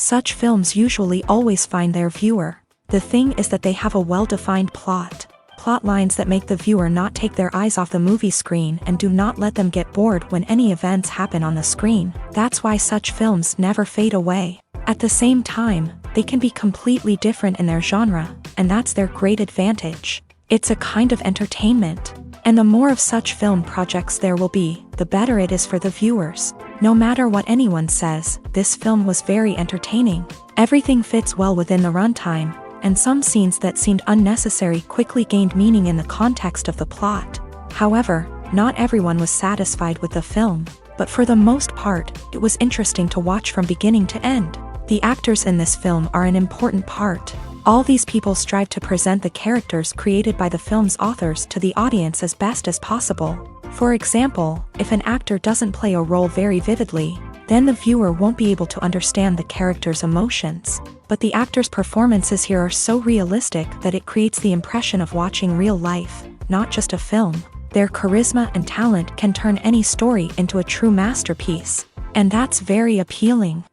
Such films usually always find their viewer. The thing is that they have a well-defined plot lines that make the viewer not take their eyes off the movie screen and do not let them get bored when any events happen on the screen. That's why such films never fade away. At the same time, they can be completely different in their genre, and that's their great advantage. It's a kind of entertainment. And the more of such film projects there will be, the better it is for the viewers. No matter what anyone says, this film was very entertaining. Everything fits well within the runtime, and some scenes that seemed unnecessary quickly gained meaning in the context of the plot. However, not everyone was satisfied with the film, but for the most part, it was interesting to watch from beginning to end. The actors in this film are an important part. All these people strive to present the characters created by the film's authors to the audience as best as possible. For example, if an actor doesn't play a role very vividly, then the viewer won't be able to understand the character's emotions. But the actors' performances here are so realistic that it creates the impression of watching real life, not just a film. Their charisma and talent can turn any story into a true masterpiece. And that's very appealing.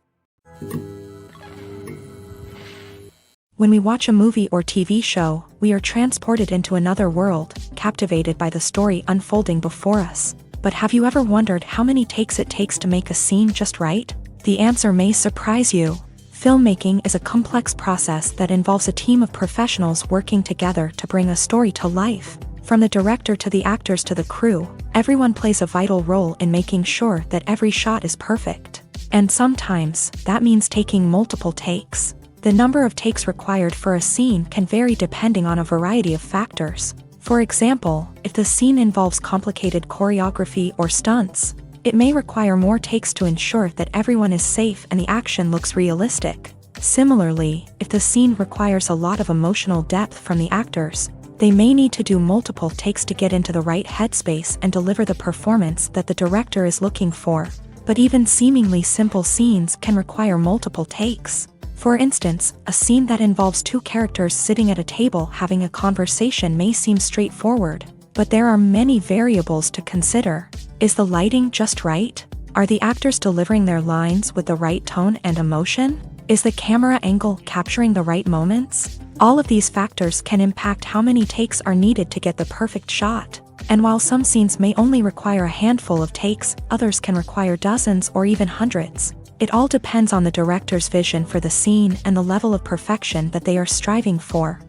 When we watch a movie or TV show, we are transported into another world, captivated by the story unfolding before us. But have you ever wondered how many takes it takes to make a scene just right? The answer may surprise you. Filmmaking is a complex process that involves a team of professionals working together to bring a story to life. From the director to the actors to the crew, everyone plays a vital role in making sure that every shot is perfect. And sometimes, that means taking multiple takes. The number of takes required for a scene can vary depending on a variety of factors. For example, if the scene involves complicated choreography or stunts, it may require more takes to ensure that everyone is safe and the action looks realistic. Similarly, if the scene requires a lot of emotional depth from the actors, they may need to do multiple takes to get into the right headspace and deliver the performance that the director is looking for. But even seemingly simple scenes can require multiple takes. For instance, a scene that involves two characters sitting at a table having a conversation may seem straightforward, but there are many variables to consider. Is the lighting just right? Are the actors delivering their lines with the right tone and emotion? Is the camera angle capturing the right moments? All of these factors can impact how many takes are needed to get the perfect shot. And while some scenes may only require a handful of takes, others can require dozens or even hundreds. It all depends on the director's vision for the scene and the level of perfection that they are striving for.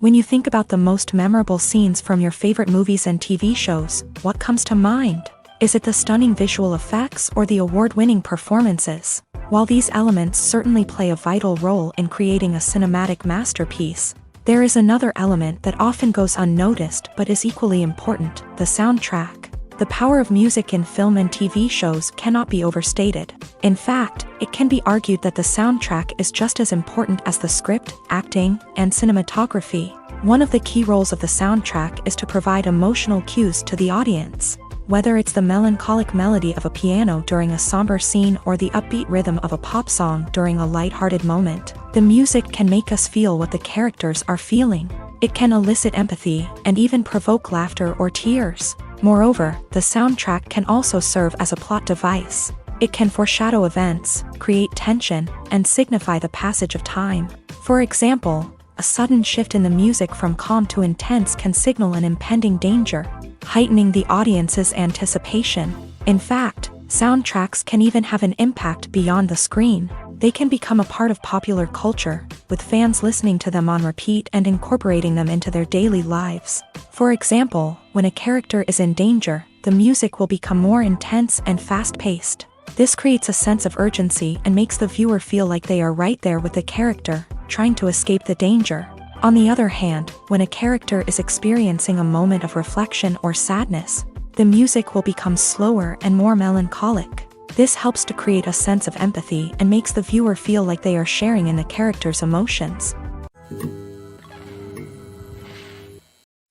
When you think about the most memorable scenes from your favorite movies and TV shows, what comes to mind? Is it the stunning visual effects or the award-winning performances? While these elements certainly play a vital role in creating a cinematic masterpiece, there is another element that often goes unnoticed but is equally important: the soundtrack. The power of music in film and TV shows cannot be overstated. In fact, it can be argued that the soundtrack is just as important as the script, acting, and cinematography. One of the key roles of the soundtrack is to provide emotional cues to the audience. Whether it's the melancholic melody of a piano during a somber scene or the upbeat rhythm of a pop song during a lighthearted moment, the music can make us feel what the characters are feeling. It can elicit empathy and even provoke laughter or tears. Moreover, the soundtrack can also serve as a plot device. It can foreshadow events, create tension, and signify the passage of time. For example, a sudden shift in the music from calm to intense can signal an impending danger, heightening the audience's anticipation. In fact, soundtracks can even have an impact beyond the screen. They can become a part of popular culture, with fans listening to them on repeat and incorporating them into their daily lives. For example, when a character is in danger, the music will become more intense and fast-paced. This creates a sense of urgency and makes the viewer feel like they are right there with the character, trying to escape the danger. On the other hand, when a character is experiencing a moment of reflection or sadness, the music will become slower and more melancholic. This helps to create a sense of empathy and makes the viewer feel like they are sharing in the character's emotions.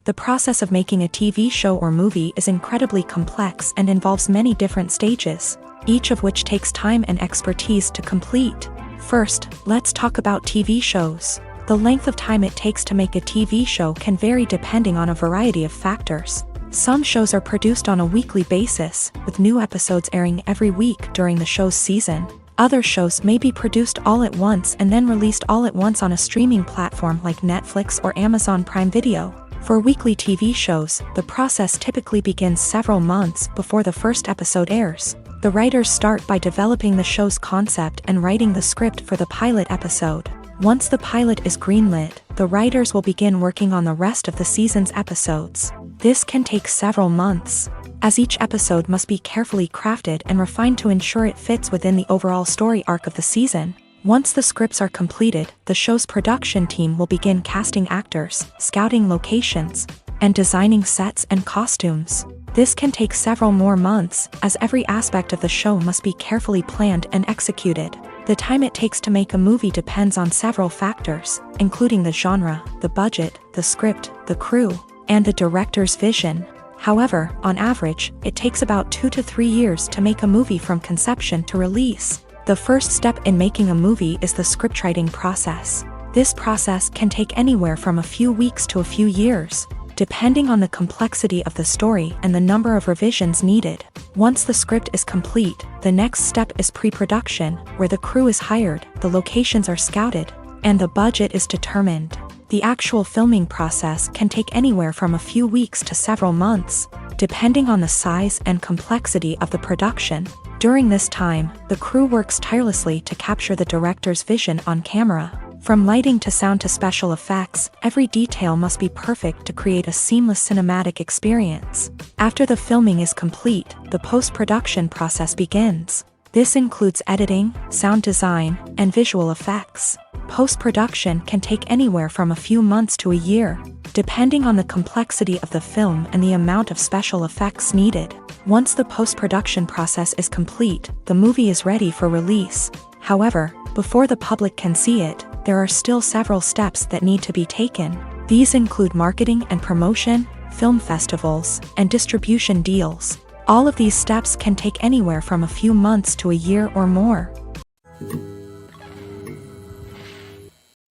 The process of making a TV show or movie is incredibly complex and involves many different stages, each of which takes time and expertise to complete. First, let's talk about TV shows. The length of time it takes to make a TV show can vary depending on a variety of factors. Some shows are produced on a weekly basis, with new episodes airing every week during the show's season. Other shows may be produced all at once and then released all at once on a streaming platform like Netflix or Amazon Prime Video. For weekly TV shows, the process typically begins several months before the first episode airs. The writers start by developing the show's concept and writing the script for the pilot episode. Once the pilot is greenlit, the writers will begin working on the rest of the season's episodes. This can take several months, as each episode must be carefully crafted and refined to ensure it fits within the overall story arc of the season. Once the scripts are completed, the show's production team will begin casting actors, scouting locations, and designing sets and costumes. This can take several more months, as every aspect of the show must be carefully planned and executed. The time it takes to make a movie depends on several factors, including the genre, the budget, the script, the crew, and the director's vision. However, on average, it takes about 2 to 3 years to make a movie from conception to release. The first step in making a movie is the scriptwriting process. This process can take anywhere from a few weeks to a few years, depending on the complexity of the story and the number of revisions needed. Once the script is complete, the next step is pre-production, where the crew is hired, the locations are scouted, and the budget is determined. The actual filming process can take anywhere from a few weeks to several months, depending on the size and complexity of the production. During this time, the crew works tirelessly to capture the director's vision on camera. From lighting to sound to special effects, every detail must be perfect to create a seamless cinematic experience. After the filming is complete, the post-production process begins. This includes editing, sound design, and visual effects. Post-production can take anywhere from a few months to a year, depending on the complexity of the film and the amount of special effects needed. Once the post-production process is complete, the movie is ready for release. However, before the public can see it, there are still several steps that need to be taken. These include marketing and promotion, film festivals, and distribution deals. All of these steps can take anywhere from a few months to a year or more.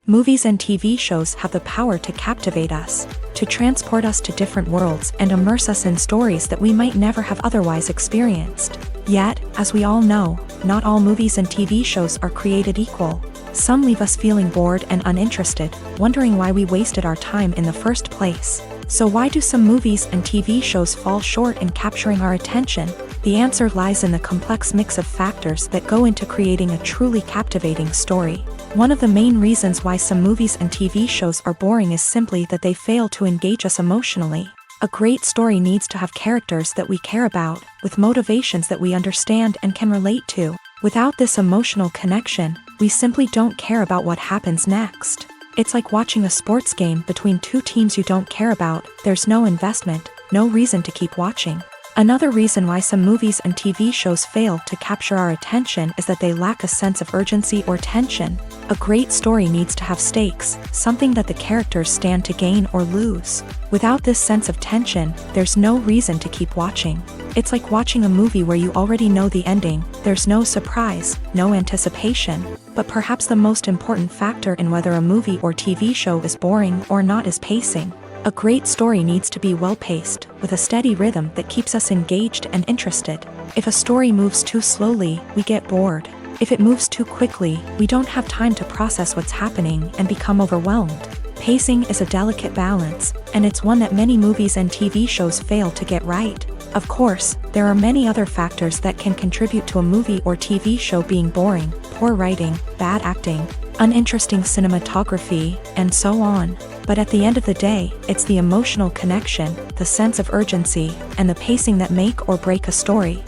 Movies and TV shows have the power to captivate us, to transport us to different worlds and immerse us in stories that we might never have otherwise experienced. Yet, as we all know, not all movies and TV shows are created equal. Some leave us feeling bored and uninterested, wondering why we wasted our time in the first place. So why do some movies and TV shows fall short in capturing our attention? The answer lies in the complex mix of factors that go into creating a truly captivating story. One of the main reasons why some movies and TV shows are boring is simply that they fail to engage us emotionally. A great story needs to have characters that we care about, with motivations that we understand and can relate to. Without this emotional connection, we simply don't care about what happens next. It's like watching a sports game between two teams you don't care about. There's no investment, no reason to keep watching. Another reason why some movies and TV shows fail to capture our attention is that they lack a sense of urgency or tension. A great story needs to have stakes, something that the characters stand to gain or lose. Without this sense of tension, there's no reason to keep watching. It's like watching a movie where you already know the ending. There's no surprise, no anticipation. But perhaps the most important factor in whether a movie or TV show is boring or not is pacing. A great story needs to be well-paced, with a steady rhythm that keeps us engaged and interested. If a story moves too slowly, we get bored. If it moves too quickly, we don't have time to process what's happening and become overwhelmed. Pacing is a delicate balance, and it's one that many movies and TV shows fail to get right. Of course, there are many other factors that can contribute to a movie or TV show being boring: poor writing, bad acting, uninteresting cinematography, and so on. But at the end of the day, it's the emotional connection, the sense of urgency, and the pacing that make or break a story.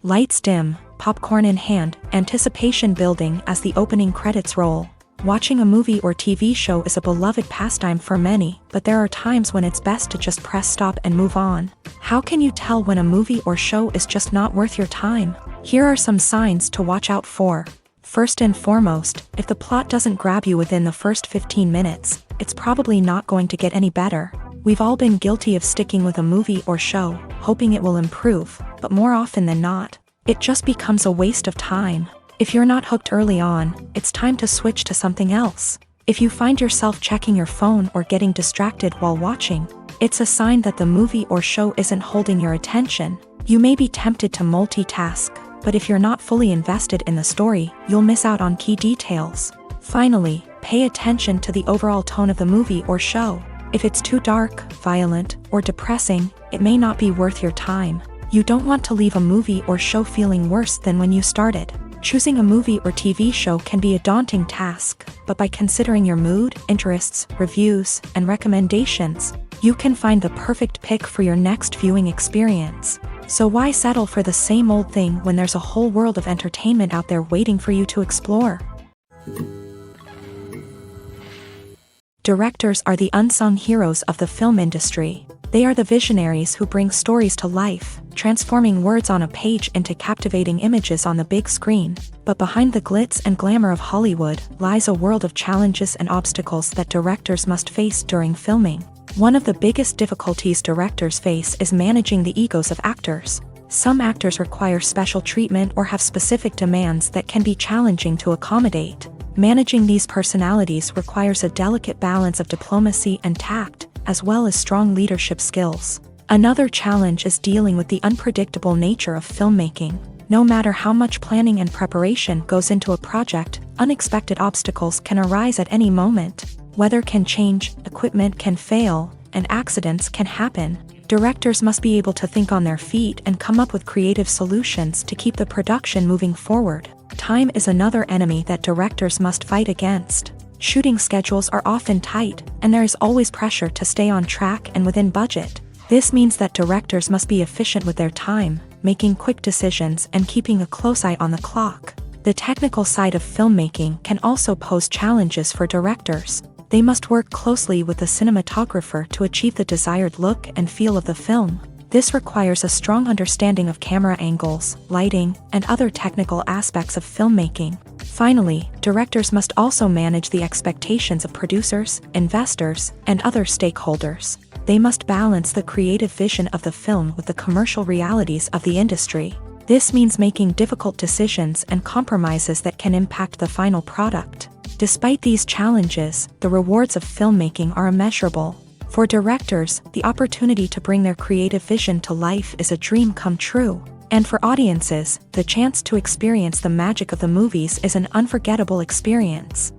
Lights dim, popcorn in hand, anticipation building as the opening credits roll. Watching a movie or TV show is a beloved pastime for many, but there are times when it's best to just press stop and move on. How can you tell when a movie or show is just not worth your time? Here are some signs to watch out for. First and foremost, if the plot doesn't grab you within the first 15 minutes, it's probably not going to get any better. We've all been guilty of sticking with a movie or show, hoping it will improve, but more often than not, it just becomes a waste of time. If you're not hooked early on, it's time to switch to something else. If you find yourself checking your phone or getting distracted while watching, it's a sign that the movie or show isn't holding your attention. You may be tempted to multitask, but if you're not fully invested in the story, you'll miss out on key details. Finally, pay attention to the overall tone of the movie or show. If it's too dark, violent, or depressing, it may not be worth your time. You don't want to leave a movie or show feeling worse than when you started. Choosing a movie or TV show can be a daunting task, but by considering your mood, interests, reviews, and recommendations, you can find the perfect pick for your next viewing experience. So why settle for the same old thing when there's a whole world of entertainment out there waiting for you to explore? Directors are the unsung heroes of the film industry. They are the visionaries who bring stories to life, transforming words on a page into captivating images on the big screen. But behind the glitz and glamour of Hollywood lies a world of challenges and obstacles that directors must face during filming. One of the biggest difficulties directors face is managing the egos of actors. Some actors require special treatment or have specific demands that can be challenging to accommodate. Managing these personalities requires a delicate balance of diplomacy and tact, as well as strong leadership skills. Another challenge is dealing with the unpredictable nature of filmmaking. No matter how much planning and preparation goes into a project, unexpected obstacles can arise at any moment. Weather can change, equipment can fail, and accidents can happen. Directors must be able to think on their feet and come up with creative solutions to keep the production moving forward. Time is another enemy that directors must fight against. Shooting schedules are often tight, and there is always pressure to stay on track and within budget. This means that directors must be efficient with their time, making quick decisions and keeping a close eye on the clock. The technical side of filmmaking can also pose challenges for directors. They must work closely with the cinematographer to achieve the desired look and feel of the film. This requires a strong understanding of camera angles, lighting, and other technical aspects of filmmaking. Finally, directors must also manage the expectations of producers, investors, and other stakeholders. They must balance the creative vision of the film with the commercial realities of the industry. This means making difficult decisions and compromises that can impact the final product. Despite these challenges, the rewards of filmmaking are immeasurable. For directors, the opportunity to bring their creative vision to life is a dream come true. And for audiences, the chance to experience the magic of the movies is an unforgettable experience.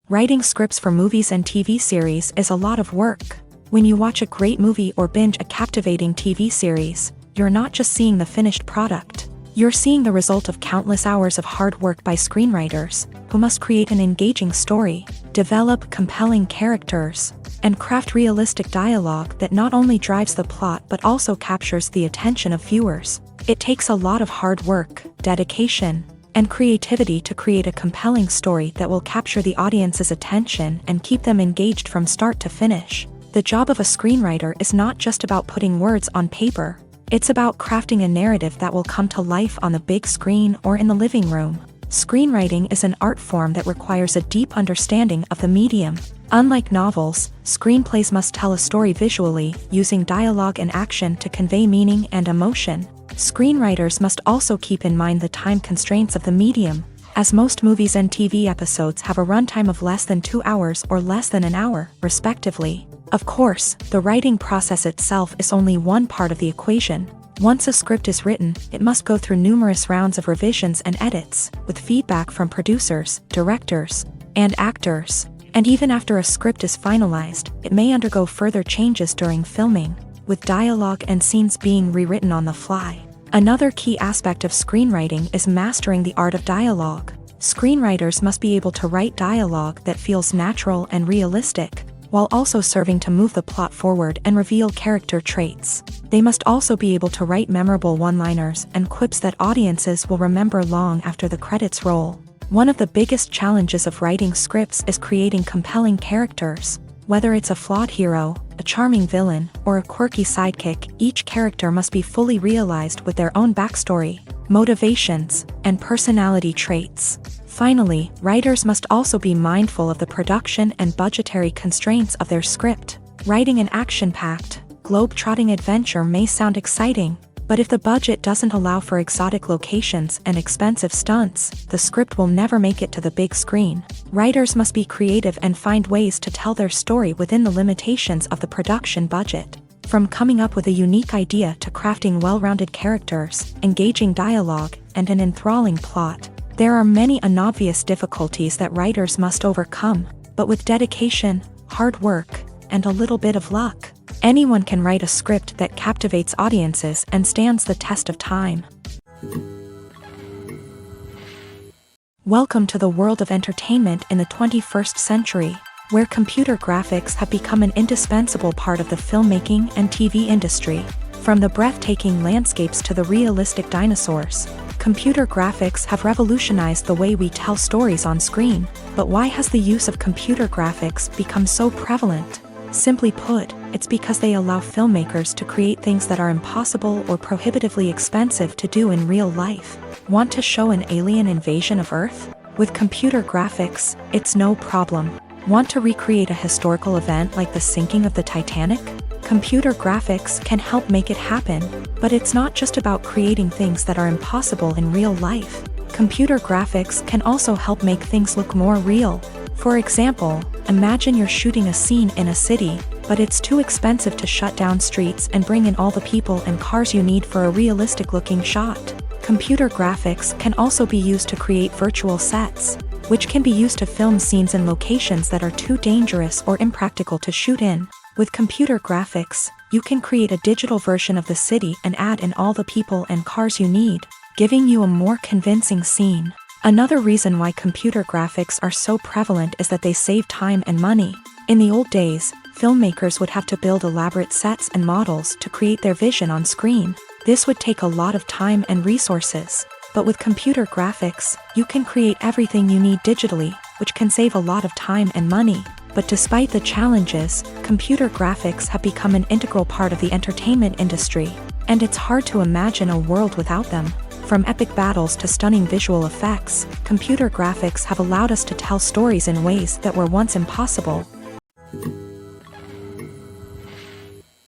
Writing scripts for movies and TV series is a lot of work. When you watch a great movie or binge a captivating TV series, you're not just seeing the finished product. You're seeing the result of countless hours of hard work by screenwriters, who must create an engaging story, develop compelling characters, and craft realistic dialogue that not only drives the plot but also captures the attention of viewers. It takes a lot of hard work, dedication, and creativity to create a compelling story that will capture the audience's attention and keep them engaged from start to finish. The job of a screenwriter is not just about putting words on paper. It's about crafting a narrative that will come to life on the big screen or in the living room. Screenwriting is an art form that requires a deep understanding of the medium. Unlike novels, screenplays must tell a story visually, using dialogue and action to convey meaning and emotion. Screenwriters must also keep in mind the time constraints of the medium, as most movies and TV episodes have a runtime of less than 2 hours or less than an hour, respectively. Of course, the writing process itself is only one part of the equation. Once a script is written, it must go through numerous rounds of revisions and edits, with feedback from producers, directors, and actors. And even after a script is finalized, it may undergo further changes during filming, with dialogue and scenes being rewritten on the fly. Another key aspect of screenwriting is mastering the art of dialogue. Screenwriters must be able to write dialogue that feels natural and realistic, while also serving to move the plot forward and reveal character traits. They must also be able to write memorable one-liners and quips that audiences will remember long after the credits roll. One of the biggest challenges of writing scripts is creating compelling characters. Whether it's a flawed hero, a charming villain, or a quirky sidekick, each character must be fully realized with their own backstory, motivations, and personality traits. Finally, writers must also be mindful of the production and budgetary constraints of their script. Writing an action-packed, globe-trotting adventure may sound exciting, But if the budget doesn't allow for exotic locations and expensive stunts, the script will never make it to the big screen. Writers must be creative and find ways to tell their story within the limitations of the production budget. From coming up with a unique idea to crafting well-rounded characters, engaging dialogue, and an enthralling plot, there are many unobvious difficulties that writers must overcome, but with dedication, hard work, and a little bit of luck, anyone can write a script that captivates audiences and stands the test of time. Welcome to the world of entertainment in the 21st century, where computer graphics have become an indispensable part of the filmmaking and TV industry. From the breathtaking landscapes to the realistic dinosaurs, computer graphics have revolutionized the way we tell stories on screen. But why has the use of computer graphics become so prevalent? Simply put, it's because they allow filmmakers to create things that are impossible or prohibitively expensive to do in real life. Want to show an alien invasion of Earth? With computer graphics, it's no problem. Want to recreate a historical event like the sinking of the Titanic? Computer graphics can help make it happen, but it's not just about creating things that are impossible in real life. Computer graphics can also help make things look more real. For example, imagine you're shooting a scene in a city, but it's too expensive to shut down streets and bring in all the people and cars you need for a realistic-looking shot. Computer graphics can also be used to create virtual sets, which can be used to film scenes in locations that are too dangerous or impractical to shoot in. With computer graphics, you can create a digital version of the city and add in all the people and cars you need, giving you a more convincing scene. Another reason why computer graphics are so prevalent is that they save time and money. In the old days, filmmakers would have to build elaborate sets and models to create their vision on screen. This would take a lot of time and resources. But with computer graphics, you can create everything you need digitally, which can save a lot of time and money. But despite the challenges, computer graphics have become an integral part of the entertainment industry, and it's hard to imagine a world without them. From epic battles to stunning visual effects, computer graphics have allowed us to tell stories in ways that were once impossible.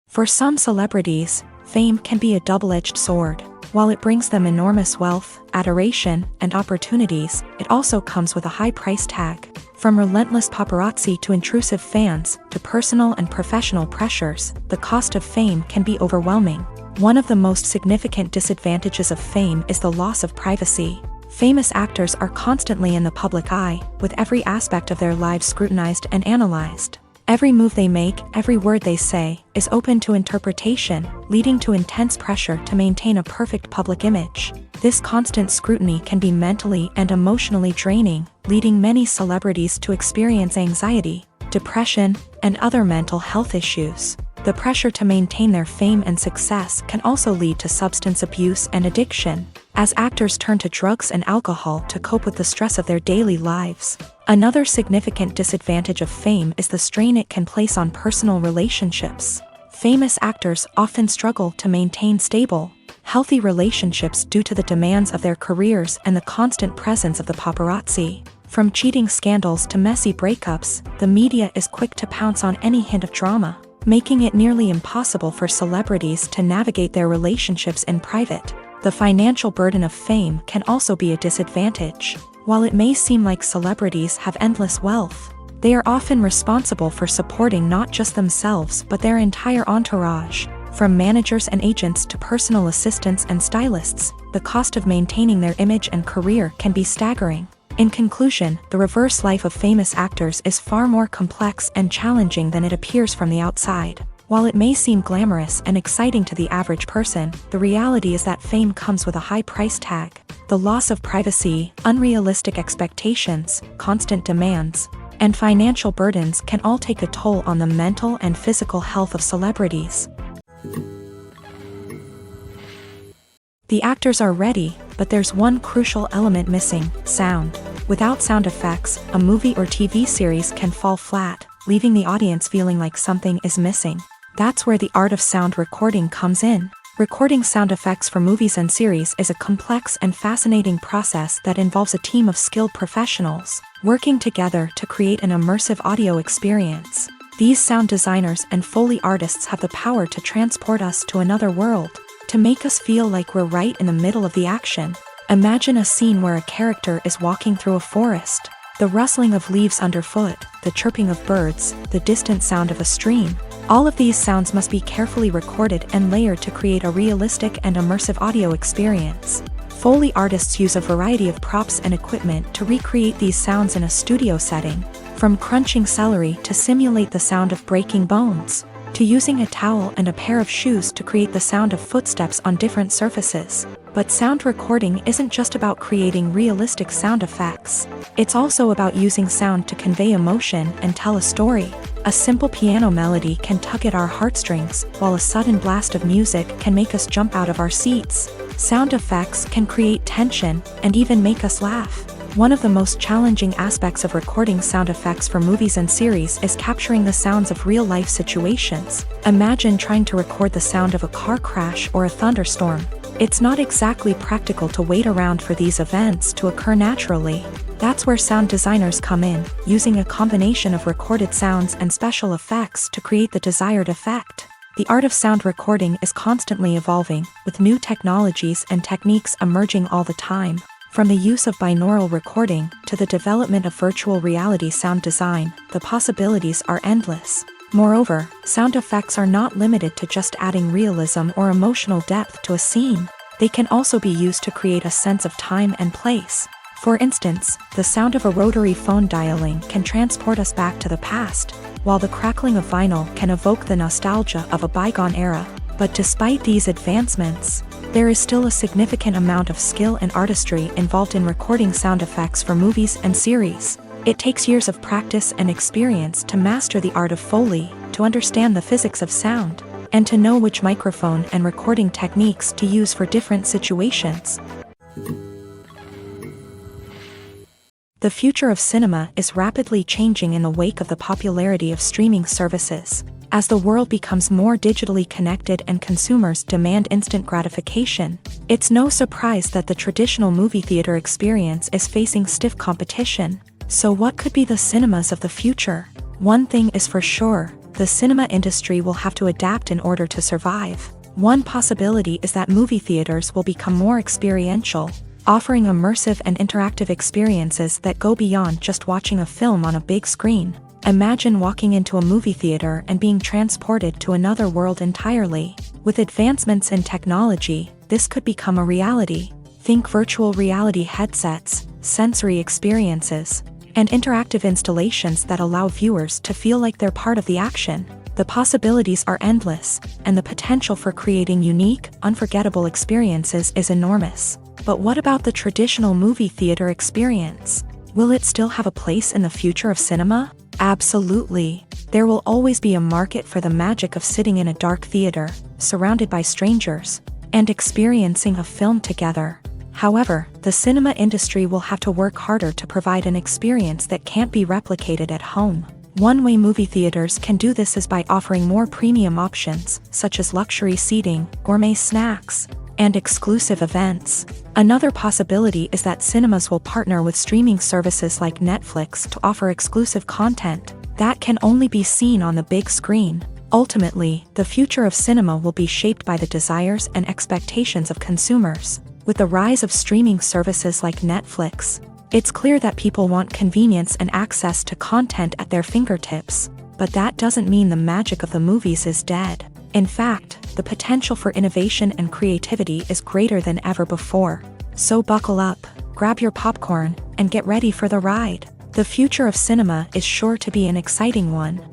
For some celebrities, fame can be a double-edged sword. While it brings them enormous wealth, adoration, and opportunities, it also comes with a high price tag. From relentless paparazzi to intrusive fans, to personal and professional pressures, the cost of fame can be overwhelming. One of the most significant disadvantages of fame is the loss of privacy. Famous actors are constantly in the public eye, with every aspect of their lives scrutinized and analyzed. Every move they make, every word they say, is open to interpretation, leading to intense pressure to maintain a perfect public image. This constant scrutiny can be mentally and emotionally draining, leading many celebrities to experience anxiety, depression, and other mental health issues. The pressure to maintain their fame and success can also lead to substance abuse and addiction, as actors turn to drugs and alcohol to cope with the stress of their daily lives. Another significant disadvantage of fame is the strain it can place on personal relationships. Famous actors often struggle to maintain stable, healthy relationships due to the demands of their careers and the constant presence of the paparazzi. From cheating scandals to messy breakups, the media is quick to pounce on any hint of drama, making it nearly impossible for celebrities to navigate their relationships in private. The financial burden of fame can also be a disadvantage. While it may seem like celebrities have endless wealth, they are often responsible for supporting not just themselves but their entire entourage. From managers and agents to personal assistants and stylists, the cost of maintaining their image and career can be staggering. In conclusion, the reverse life of famous actors is far more complex and challenging than it appears from the outside. While it may seem glamorous and exciting to the average person, the reality is that fame comes with a high price tag. The loss of privacy, unrealistic expectations, constant demands, and financial burdens can all take a toll on the mental and physical health of celebrities. The actors are ready, but there's one crucial element missing: sound. Without sound effects, a movie or TV series can fall flat, leaving the audience feeling like something is missing. That's where the art of sound recording comes in. Recording sound effects for movies and series is a complex and fascinating process that involves a team of skilled professionals working together to create an immersive audio experience. These sound designers and Foley artists have the power to transport us to another world, to make us feel like we're right in the middle of the action. Imagine a scene where a character is walking through a forest. The rustling of leaves underfoot, the chirping of birds, the distant sound of a stream. All of these sounds must be carefully recorded and layered to create a realistic and immersive audio experience. Foley artists use a variety of props and equipment to recreate these sounds in a studio setting, from crunching celery to simulate the sound of breaking bones, to using a towel and a pair of shoes to create the sound of footsteps on different surfaces. But sound recording isn't just about creating realistic sound effects. It's also about using sound to convey emotion and tell a story. A simple piano melody can tug at our heartstrings, while a sudden blast of music can make us jump out of our seats. Sound effects can create tension and even make us laugh. One of the most challenging aspects of recording sound effects for movies and series is capturing the sounds of real-life situations. Imagine trying to record the sound of a car crash or a thunderstorm. It's not exactly practical to wait around for these events to occur naturally. That's where sound designers come in, using a combination of recorded sounds and special effects to create the desired effect. The art of sound recording is constantly evolving, with new technologies and techniques emerging all the time. From the use of binaural recording to the development of virtual reality sound design, the possibilities are endless. Moreover, sound effects are not limited to just adding realism or emotional depth to a scene. They can also be used to create a sense of time and place. For instance, the sound of a rotary phone dialing can transport us back to the past, while the crackling of vinyl can evoke the nostalgia of a bygone era. But despite these advancements, there is still a significant amount of skill and artistry involved in recording sound effects for movies and series. It takes years of practice and experience to master the art of Foley, to understand the physics of sound, and to know which microphone and recording techniques to use for different situations. The future of cinema is rapidly changing in the wake of the popularity of streaming services. As the world becomes more digitally connected and consumers demand instant gratification, it's no surprise that the traditional movie theater experience is facing stiff competition. So what could be the cinemas of the future? One thing is for sure, the cinema industry will have to adapt in order to survive. One possibility is that movie theaters will become more experiential, offering immersive and interactive experiences that go beyond just watching a film on a big screen. Imagine walking into a movie theater and being transported to another world entirely. With advancements in technology, this could become a reality. Think virtual reality headsets, sensory experiences, and interactive installations that allow viewers to feel like they're part of the action. The possibilities are endless, and the potential for creating unique, unforgettable experiences is enormous. But what about the traditional movie theater experience? Will it still have a place in the future of cinema? Absolutely. There will always be a market for the magic of sitting in a dark theater, surrounded by strangers, and experiencing a film together. However, the cinema industry will have to work harder to provide an experience that can't be replicated at home. One way movie theaters can do this is by offering more premium options, such as luxury seating, gourmet snacks, and exclusive events. Another possibility is that cinemas will partner with streaming services like Netflix to offer exclusive content that can only be seen on the big screen. Ultimately, the future of cinema will be shaped by the desires and expectations of consumers. With the rise of streaming services like Netflix, it's clear that people want convenience and access to content at their fingertips. But that doesn't mean the magic of the movies is dead. In fact, the potential for innovation and creativity is greater than ever before. So buckle up, grab your popcorn, and get ready for the ride. The future of cinema is sure to be an exciting one.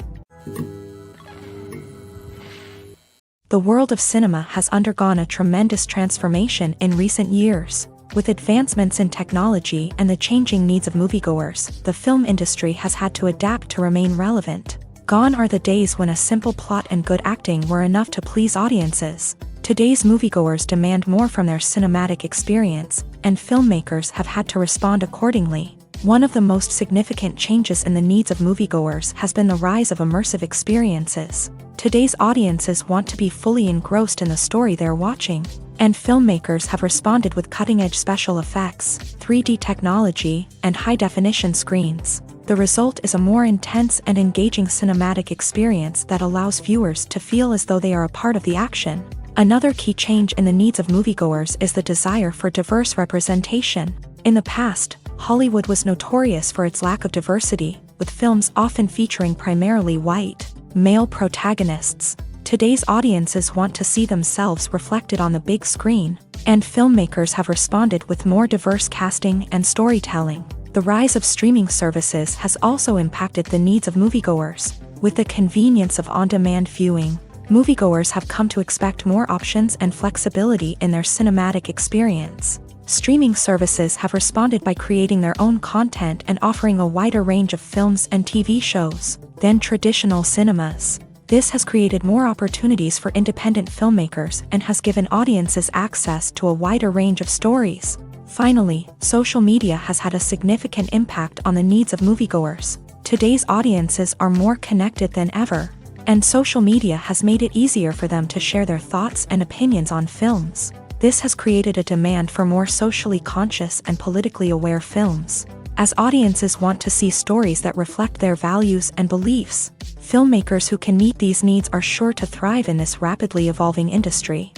The world of cinema has undergone a tremendous transformation in recent years. With advancements in technology and the changing needs of moviegoers, the film industry has had to adapt to remain relevant. Gone are the days when a simple plot and good acting were enough to please audiences. Today's moviegoers demand more from their cinematic experience, and filmmakers have had to respond accordingly. One of the most significant changes in the needs of moviegoers has been the rise of immersive experiences. Today's audiences want to be fully engrossed in the story they're watching, and filmmakers have responded with cutting-edge special effects, 3D technology, and high-definition screens. The result is a more intense and engaging cinematic experience that allows viewers to feel as though they are a part of the action. Another key change in the needs of moviegoers is the desire for diverse representation. In the past, Hollywood was notorious for its lack of diversity, with films often featuring primarily white, male protagonists. Today's audiences want to see themselves reflected on the big screen, and filmmakers have responded with more diverse casting and storytelling. The rise of streaming services has also impacted the needs of moviegoers. With the convenience of on-demand viewing, moviegoers have come to expect more options and flexibility in their cinematic experience. Streaming services have responded by creating their own content and offering a wider range of films and TV shows than traditional cinemas. This has created more opportunities for independent filmmakers and has given audiences access to a wider range of stories. Finally, social media has had a significant impact on the needs of moviegoers. Today's audiences are more connected than ever, and social media has made it easier for them to share their thoughts and opinions on films. This has created a demand for more socially conscious and politically aware films. As audiences want to see stories that reflect their values and beliefs, filmmakers who can meet these needs are sure to thrive in this rapidly evolving industry.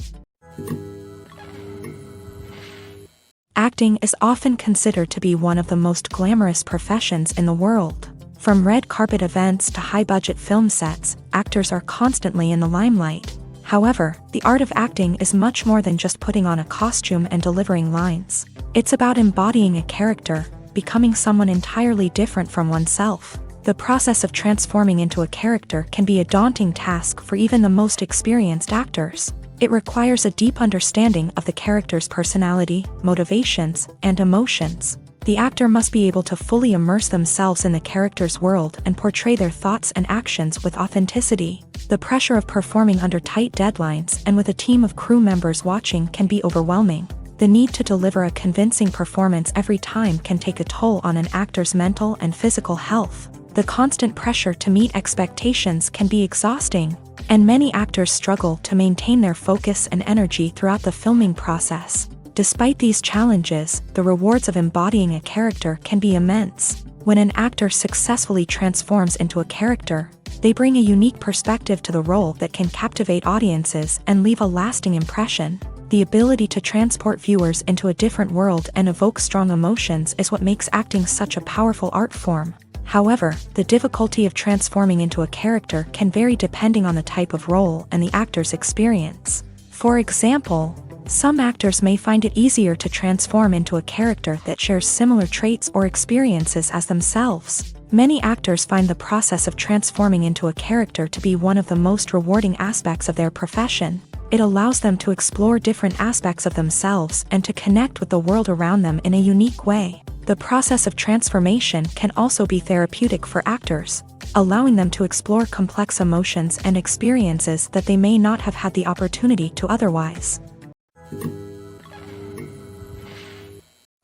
Acting is often considered to be one of the most glamorous professions in the world. From red carpet events to high-budget film sets, actors are constantly in the limelight. However, the art of acting is much more than just putting on a costume and delivering lines. It's about embodying a character, becoming someone entirely different from oneself. The process of transforming into a character can be a daunting task for even the most experienced actors. It requires a deep understanding of the character's personality, motivations, and emotions. The actor must be able to fully immerse themselves in the character's world and portray their thoughts and actions with authenticity. The pressure of performing under tight deadlines and with a team of crew members watching can be overwhelming. The need to deliver a convincing performance every time can take a toll on an actor's mental and physical health. The constant pressure to meet expectations can be exhausting, and many actors struggle to maintain their focus and energy throughout the filming process. Despite these challenges, the rewards of embodying a character can be immense. When an actor successfully transforms into a character, they bring a unique perspective to the role that can captivate audiences and leave a lasting impression. The ability to transport viewers into a different world and evoke strong emotions is what makes acting such a powerful art form. However, the difficulty of transforming into a character can vary depending on the type of role and the actor's experience. For example, some actors may find it easier to transform into a character that shares similar traits or experiences as themselves. Many actors find the process of transforming into a character to be one of the most rewarding aspects of their profession. It allows them to explore different aspects of themselves and to connect with the world around them in a unique way. The process of transformation can also be therapeutic for actors, allowing them to explore complex emotions and experiences that they may not have had the opportunity to otherwise.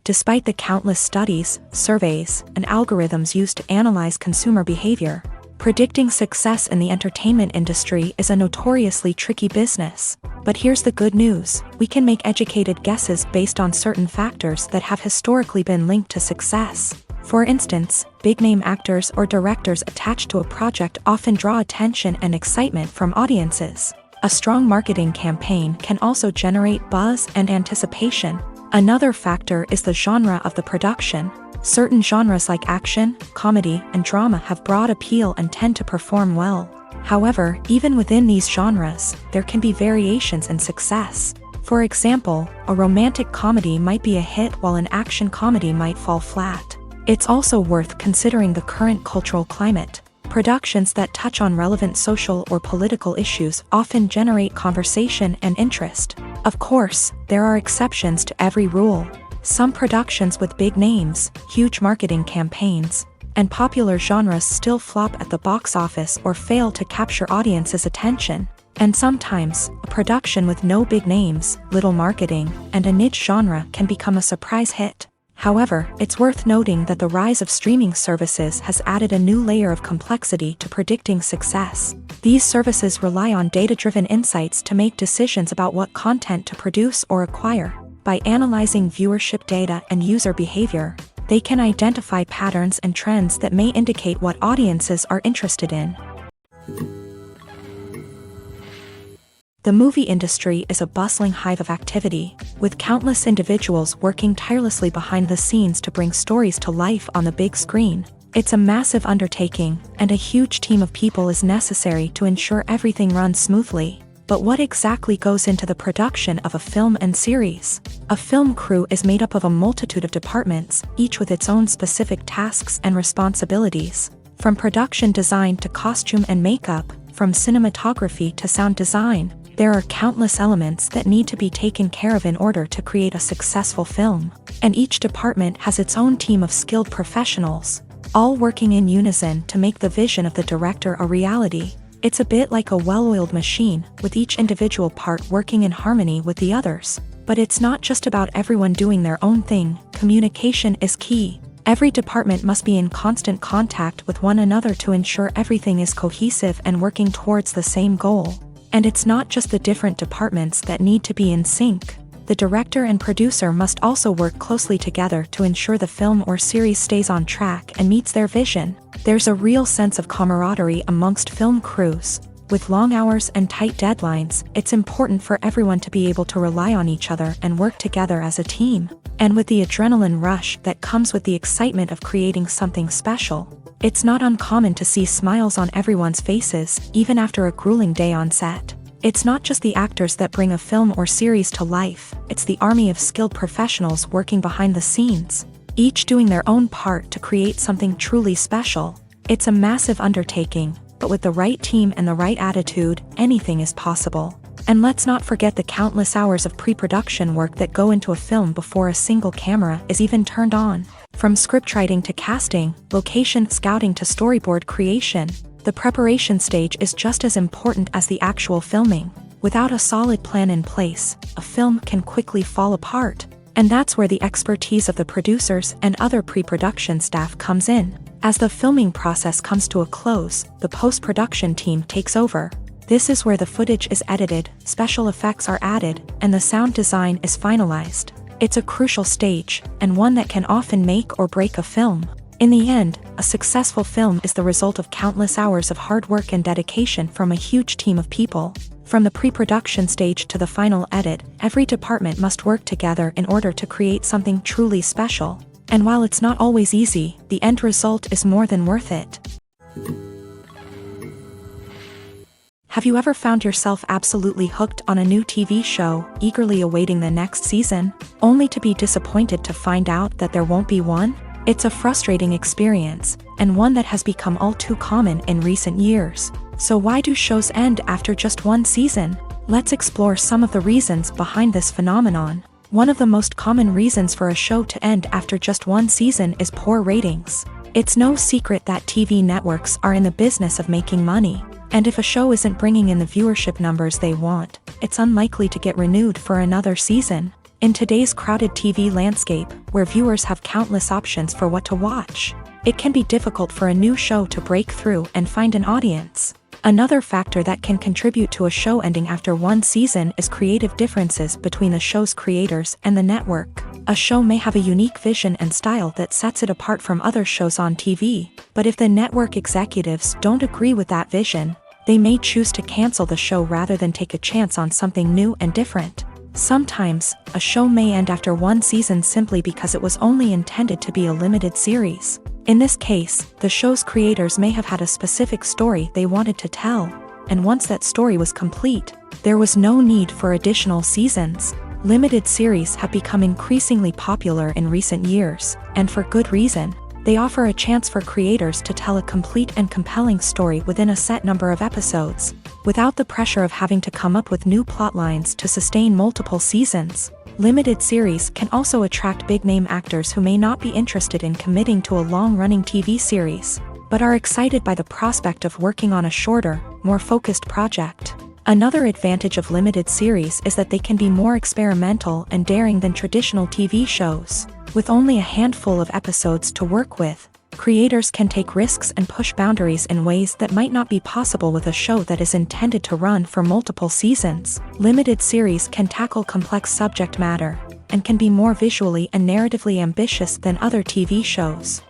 Despite the countless studies, surveys, and algorithms used to analyze consumer behavior, predicting success in the entertainment industry is a notoriously tricky business. But here's the good news: we can make educated guesses based on certain factors that have historically been linked to success. For instance, big-name actors or directors attached to a project often draw attention and excitement from audiences. A strong marketing campaign can also generate buzz and anticipation. Another factor is the genre of the production. Certain genres like action, comedy, and drama have broad appeal and tend to perform well. However, even within these genres, there can be variations in success. For example, a romantic comedy might be a hit while an action comedy might fall flat. It's also worth considering the current cultural climate. Productions that touch on relevant social or political issues often generate conversation and interest. Of course, there are exceptions to every rule. Some productions with big names, huge marketing campaigns, and popular genres still flop at the box office or fail to capture audiences' attention. And sometimes, a production with no big names, little marketing, and a niche genre can become a surprise hit. However, it's worth noting that the rise of streaming services has added a new layer of complexity to predicting success. These services rely on data-driven insights to make decisions about what content to produce or acquire. By analyzing viewership data and user behavior, they can identify patterns and trends that may indicate what audiences are interested in. The movie industry is a bustling hive of activity, with countless individuals working tirelessly behind the scenes to bring stories to life on the big screen. It's a massive undertaking, and a huge team of people is necessary to ensure everything runs smoothly. But what exactly goes into the production of a film and series? A film crew is made up of a multitude of departments, each with its own specific tasks and responsibilities. From production design to costume and makeup, from cinematography to sound design, there are countless elements that need to be taken care of in order to create a successful film. And each department has its own team of skilled professionals, all working in unison to make the vision of the director a reality. It's a bit like a well-oiled machine, with each individual part working in harmony with the others. But it's not just about everyone doing their own thing. Communication is key. Every department must be in constant contact with one another to ensure everything is cohesive and working towards the same goal. And it's not just the different departments that need to be in sync. The director and producer must also work closely together to ensure the film or series stays on track and meets their vision. There's a real sense of camaraderie amongst film crews. With long hours and tight deadlines, it's important for everyone to be able to rely on each other and work together as a team. And with the adrenaline rush that comes with the excitement of creating something special, it's not uncommon to see smiles on everyone's faces, even after a grueling day on set. It's not just the actors that bring a film or series to life, it's the army of skilled professionals working behind the scenes, each doing their own part to create something truly special. It's a massive undertaking, but with the right team and the right attitude, anything is possible. And let's not forget the countless hours of pre-production work that go into a film before a single camera is even turned on. From scriptwriting to casting, location scouting to storyboard creation, the preparation stage is just as important as the actual filming. Without a solid plan in place, a film can quickly fall apart. And that's where the expertise of the producers and other pre-production staff comes in. As the filming process comes to a close, the post-production team takes over. This is where the footage is edited, special effects are added, and the sound design is finalized. It's a crucial stage, and one that can often make or break a film. In the end, a successful film is the result of countless hours of hard work and dedication from a huge team of people. From the pre-production stage to the final edit, every department must work together in order to create something truly special. And while it's not always easy, the end result is more than worth it. Have you ever found yourself absolutely hooked on a new TV show, eagerly awaiting the next season, only to be disappointed to find out that there won't be one? It's a frustrating experience, and one that has become all too common in recent years. So why do shows end after just one season? Let's explore some of the reasons behind this phenomenon. One of the most common reasons for a show to end after just one season is poor ratings. It's no secret that TV networks are in the business of making money. And if a show isn't bringing in the viewership numbers they want, it's unlikely to get renewed for another season. In today's crowded TV landscape, where viewers have countless options for what to watch, it can be difficult for a new show to break through and find an audience. Another factor that can contribute to a show ending after one season is creative differences between the show's creators and the network. A show may have a unique vision and style that sets it apart from other shows on TV, but if the network executives don't agree with that vision, they may choose to cancel the show rather than take a chance on something new and different. Sometimes, a show may end after one season simply because it was only intended to be a limited series. In this case, the show's creators may have had a specific story they wanted to tell, and once that story was complete, there was no need for additional seasons. Limited series have become increasingly popular in recent years, and for good reason. They offer a chance for creators to tell a complete and compelling story within a set number of episodes, without the pressure of having to come up with new plotlines to sustain multiple seasons. Limited series can also attract big-name actors who may not be interested in committing to a long-running TV series, but are excited by the prospect of working on a shorter, more focused project. Another advantage of limited series is that they can be more experimental and daring than traditional TV shows. With only a handful of episodes to work with, creators can take risks and push boundaries in ways that might not be possible with a show that is intended to run for multiple seasons. Limited series can tackle complex subject matter, and can be more visually and narratively ambitious than other TV shows.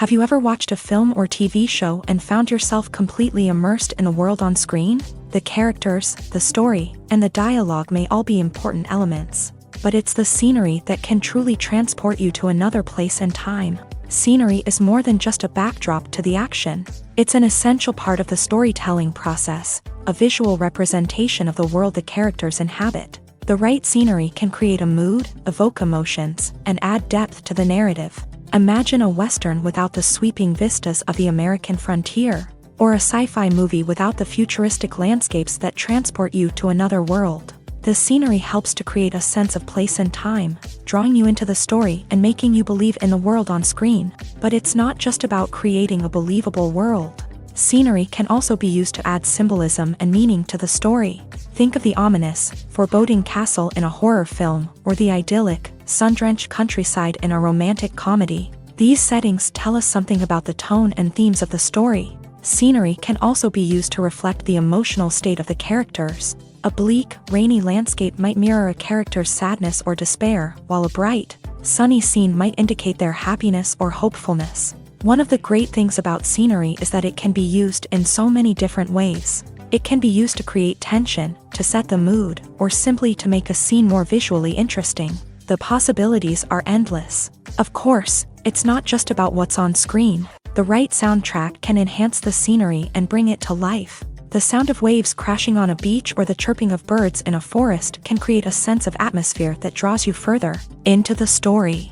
Have you ever watched a film or TV show and found yourself completely immersed in the world on screen? The characters, the story, and the dialogue may all be important elements, but it's the scenery that can truly transport you to another place and time. Scenery is more than just a backdrop to the action. It's an essential part of the storytelling process, a visual representation of the world the characters inhabit. The right scenery can create a mood, evoke emotions, and add depth to the narrative. Imagine a Western without the sweeping vistas of the American frontier, or a sci-fi movie without the futuristic landscapes that transport you to another world. The scenery helps to create a sense of place and time, drawing you into the story and making you believe in the world on screen. But it's not just about creating a believable world. Scenery can also be used to add symbolism and meaning to the story. Think of the ominous, foreboding castle in a horror film, or the idyllic, sun-drenched countryside in a romantic comedy. These settings tell us something about the tone and themes of the story. Scenery can also be used to reflect the emotional state of the characters. A bleak, rainy landscape might mirror a character's sadness or despair, while a bright, sunny scene might indicate their happiness or hopefulness. One of the great things about scenery is that it can be used in so many different ways. It can be used to create tension, to set the mood, or simply to make a scene more visually interesting. The possibilities are endless. Of course, it's not just about what's on screen. The right soundtrack can enhance the scenery and bring it to life. The sound of waves crashing on a beach or the chirping of birds in a forest can create a sense of atmosphere that draws you further into the story.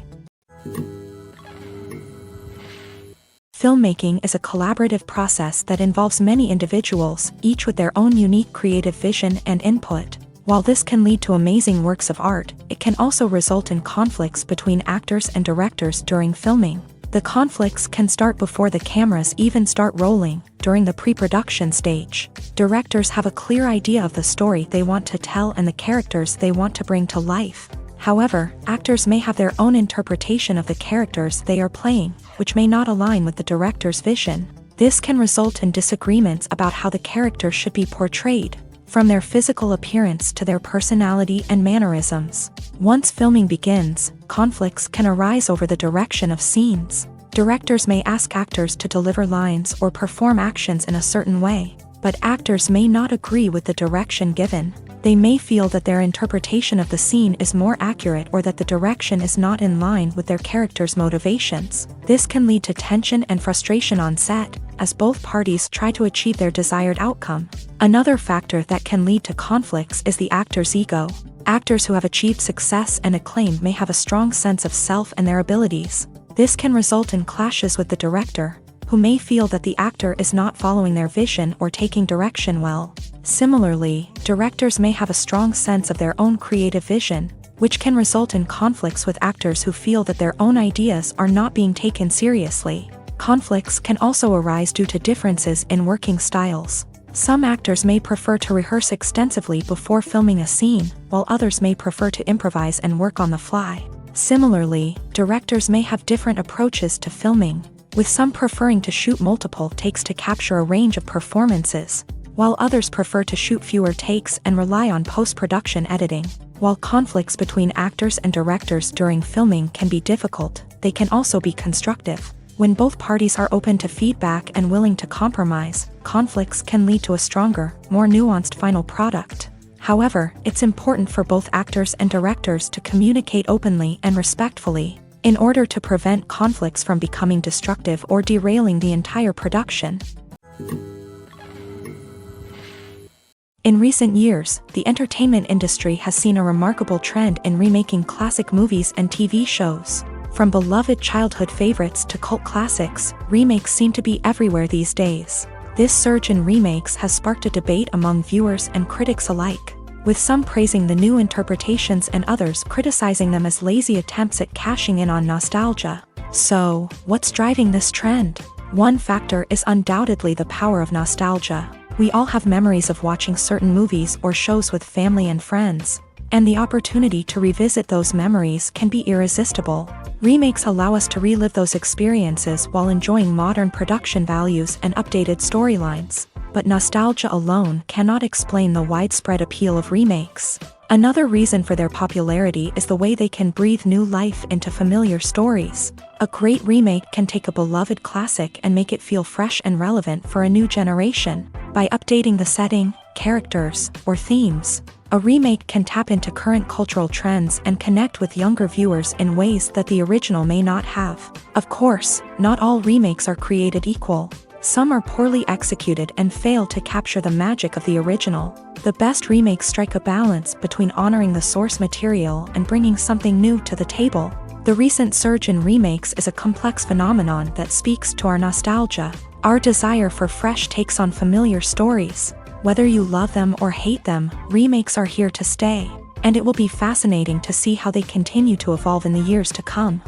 Filmmaking is a collaborative process that involves many individuals, each with their own unique creative vision and input. While this can lead to amazing works of art, it can also result in conflicts between actors and directors during filming. The conflicts can start before the cameras even start rolling, during the pre-production stage. Directors have a clear idea of the story they want to tell and the characters they want to bring to life. However, actors may have their own interpretation of the characters they are playing, which may not align with the director's vision. This can result in disagreements about how the characters should be portrayed, from their physical appearance to their personality and mannerisms. Once filming begins, conflicts can arise over the direction of scenes. Directors may ask actors to deliver lines or perform actions in a certain way, but actors may not agree with the direction given. They may feel that their interpretation of the scene is more accurate or that the direction is not in line with their character's motivations. This can lead to tension and frustration on set, as both parties try to achieve their desired outcome. Another factor that can lead to conflicts is the actor's ego. Actors who have achieved success and acclaim may have a strong sense of self and their abilities. This can result in clashes with the director, who may feel that the actor is not following their vision or taking direction well. Similarly, directors may have a strong sense of their own creative vision, which can result in conflicts with actors who feel that their own ideas are not being taken seriously. Conflicts can also arise due to differences in working styles. Some actors may prefer to rehearse extensively before filming a scene, while others may prefer to improvise and work on the fly. Similarly, directors may have different approaches to filming, with some preferring to shoot multiple takes to capture a range of performances, while others prefer to shoot fewer takes and rely on post-production editing. While conflicts between actors and directors during filming can be difficult, they can also be constructive. When both parties are open to feedback and willing to compromise, conflicts can lead to a stronger, more nuanced final product. However, it's important for both actors and directors to communicate openly and respectfully, in order to prevent conflicts from becoming destructive or derailing the entire production. In recent years, the entertainment industry has seen a remarkable trend in remaking classic movies and TV shows. From beloved childhood favorites to cult classics, remakes seem to be everywhere these days. This surge in remakes has sparked a debate among viewers and critics alike, with some praising the new interpretations and others criticizing them as lazy attempts at cashing in on nostalgia. So, what's driving this trend? One factor is undoubtedly the power of nostalgia. We all have memories of watching certain movies or shows with family and friends, and the opportunity to revisit those memories can be irresistible. Remakes allow us to relive those experiences while enjoying modern production values and updated storylines. But nostalgia alone cannot explain the widespread appeal of remakes. Another reason for their popularity is the way they can breathe new life into familiar stories. A great remake can take a beloved classic and make it feel fresh and relevant for a new generation. By updating the setting, characters, or themes, a remake can tap into current cultural trends and connect with younger viewers in ways that the original may not have. Of course, not all remakes are created equal. Some are poorly executed and fail to capture the magic of the original. The best remakes strike a balance between honoring the source material and bringing something new to the table. The recent surge in remakes is a complex phenomenon that speaks to our nostalgia, our desire for fresh takes on familiar stories. Whether you love them or hate them, remakes are here to stay, and it will be fascinating to see how they continue to evolve in the years to come.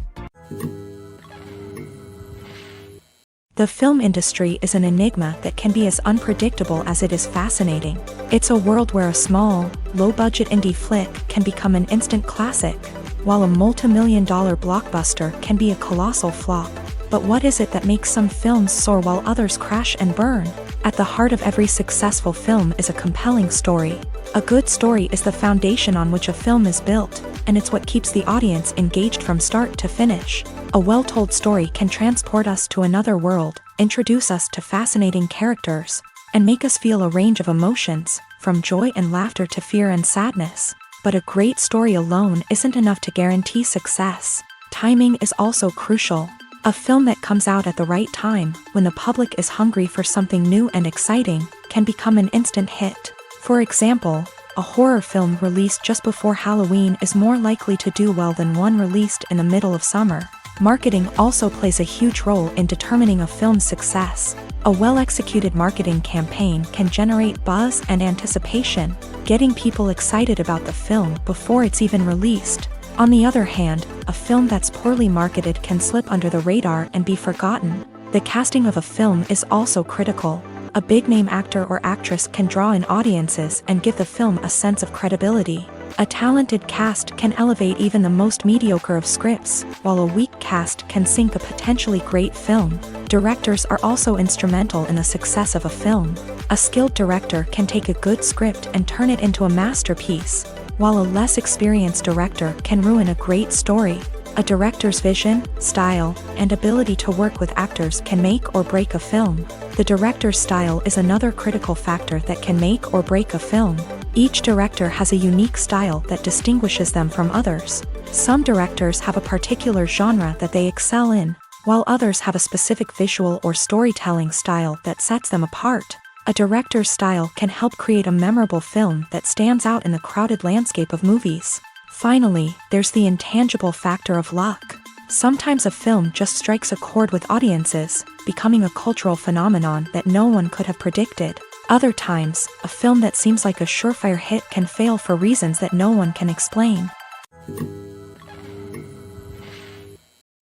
The film industry is an enigma that can be as unpredictable as it is fascinating. It's a world where a small, low-budget indie flick can become an instant classic, while a multi-million-dollar blockbuster can be a colossal flop. But what is it that makes some films soar while others crash and burn? At the heart of every successful film is a compelling story. A good story is the foundation on which a film is built, and it's what keeps the audience engaged from start to finish. A well-told story can transport us to another world, introduce us to fascinating characters, and make us feel a range of emotions, from joy and laughter to fear and sadness. But a great story alone isn't enough to guarantee success. Timing is also crucial. A film that comes out at the right time, when the public is hungry for something new and exciting, can become an instant hit. For example, a horror film released just before Halloween is more likely to do well than one released in the middle of summer. Marketing also plays a huge role in determining a film's success. A well-executed marketing campaign can generate buzz and anticipation, getting people excited about the film before it's even released. On the other hand, a film that's poorly marketed can slip under the radar and be forgotten. The casting of a film is also critical. A big-name actor or actress can draw in audiences and give the film a sense of credibility. A talented cast can elevate even the most mediocre of scripts, while a weak cast can sink a potentially great film. Directors are also instrumental in the success of a film. A skilled director can take a good script and turn it into a masterpiece, while a less experienced director can ruin a great story. A director's vision, style, and ability to work with actors can make or break a film. The director's style is another critical factor that can make or break a film. Each director has a unique style that distinguishes them from others. Some directors have a particular genre that they excel in, while others have a specific visual or storytelling style that sets them apart. A director's style can help create a memorable film that stands out in the crowded landscape of movies. Finally, there's the intangible factor of luck. Sometimes a film just strikes a chord with audiences, becoming a cultural phenomenon that no one could have predicted. Other times, a film that seems like a surefire hit can fail for reasons that no one can explain.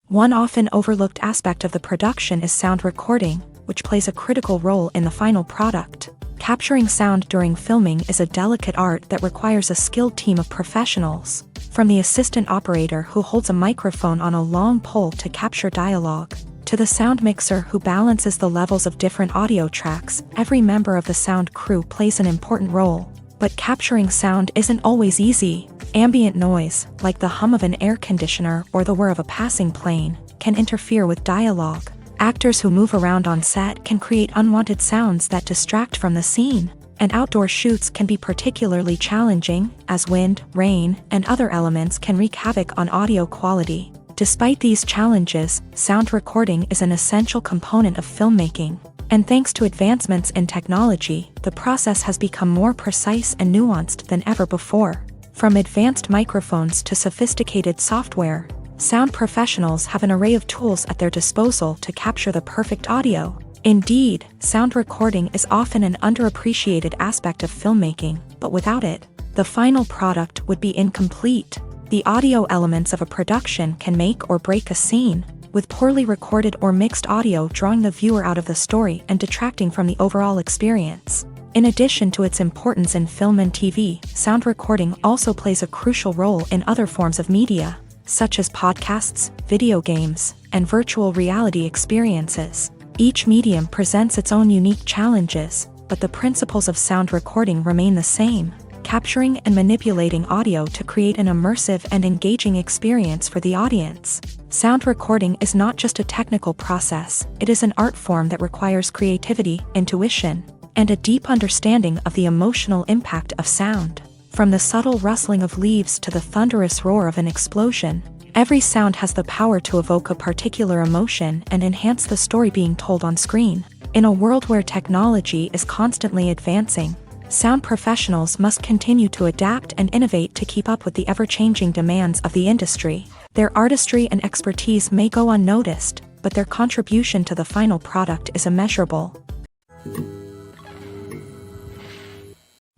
One often overlooked aspect of the production is sound recording, which plays a critical role in the final product. Capturing sound during filming is a delicate art that requires a skilled team of professionals. From the assistant operator who holds a microphone on a long pole to capture dialogue, to the sound mixer who balances the levels of different audio tracks, every member of the sound crew plays an important role. But capturing sound isn't always easy. Ambient noise, like the hum of an air conditioner or the whir of a passing plane, can interfere with dialogue. Actors who move around on set can create unwanted sounds that distract from the scene. And outdoor shoots can be particularly challenging, as wind, rain, and other elements can wreak havoc on audio quality. Despite these challenges, sound recording is an essential component of filmmaking. And thanks to advancements in technology, the process has become more precise and nuanced than ever before. From advanced microphones to sophisticated software, sound professionals have an array of tools at their disposal to capture the perfect audio. Indeed, sound recording is often an underappreciated aspect of filmmaking, but without it, the final product would be incomplete. The audio elements of a production can make or break a scene, with poorly recorded or mixed audio drawing the viewer out of the story and detracting from the overall experience. In addition to its importance in film and TV, sound recording also plays a crucial role in other forms of media, such as podcasts, video games, and virtual reality experiences. Each medium presents its own unique challenges, but the principles of sound recording remain the same. capturing and manipulating audio to create an immersive and engaging experience for the audience. Sound recording is not just a technical process, it is an art form that requires creativity, intuition, and a deep understanding of the emotional impact of sound. From the subtle rustling of leaves to the thunderous roar of an explosion, every sound has the power to evoke a particular emotion and enhance the story being told on screen. In a world where technology is constantly advancing, sound professionals must continue to adapt and innovate to keep up with the ever-changing demands of the industry. Their artistry and expertise may go unnoticed, but their contribution to the final product is immeasurable.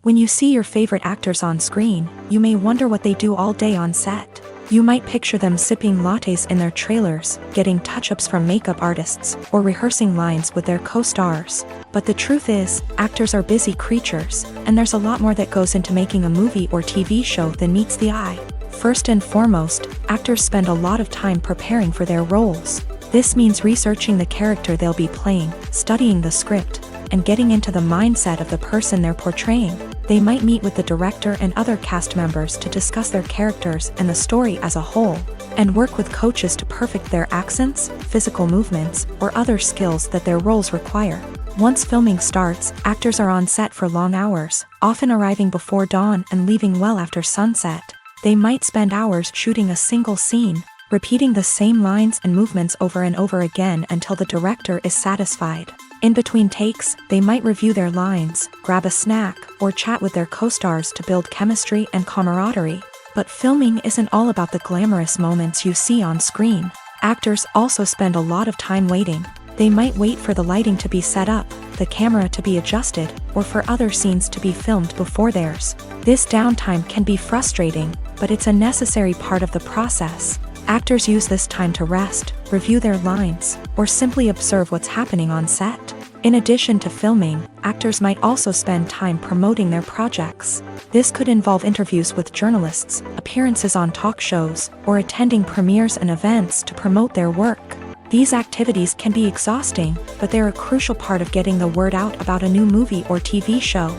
When you see your favorite actors on screen, you may wonder what they do all day on set. You might picture them sipping lattes in their trailers, getting touch-ups from makeup artists, or rehearsing lines with their co-stars. But the truth is, actors are busy creatures, and there's a lot more that goes into making a movie or TV show than meets the eye. First and foremost, actors spend a lot of time preparing for their roles. This means researching the character they'll be playing, studying the script, and getting into the mindset of the person they're portraying. They might meet with the director and other cast members to discuss their characters and the story as a whole, and work with coaches to perfect their accents, physical movements, or other skills that their roles require. Once filming starts, actors are on set for long hours, often arriving before dawn and leaving well after sunset. They might spend hours shooting a single scene, repeating the same lines and movements over and over again until the director is satisfied. In between takes, they might review their lines, grab a snack, or chat with their co-stars to build chemistry and camaraderie. But filming isn't all about the glamorous moments you see on screen. Actors also spend a lot of time waiting. They might wait for the lighting to be set up, the camera to be adjusted, or for other scenes to be filmed before theirs. This downtime can be frustrating, but it's a necessary part of the process. Actors use this time to rest, review their lines, or simply observe what's happening on set. In addition to filming, actors might also spend time promoting their projects. This could involve interviews with journalists, appearances on talk shows, or attending premieres and events to promote their work. These activities can be exhausting, but they're a crucial part of getting the word out about a new movie or TV show.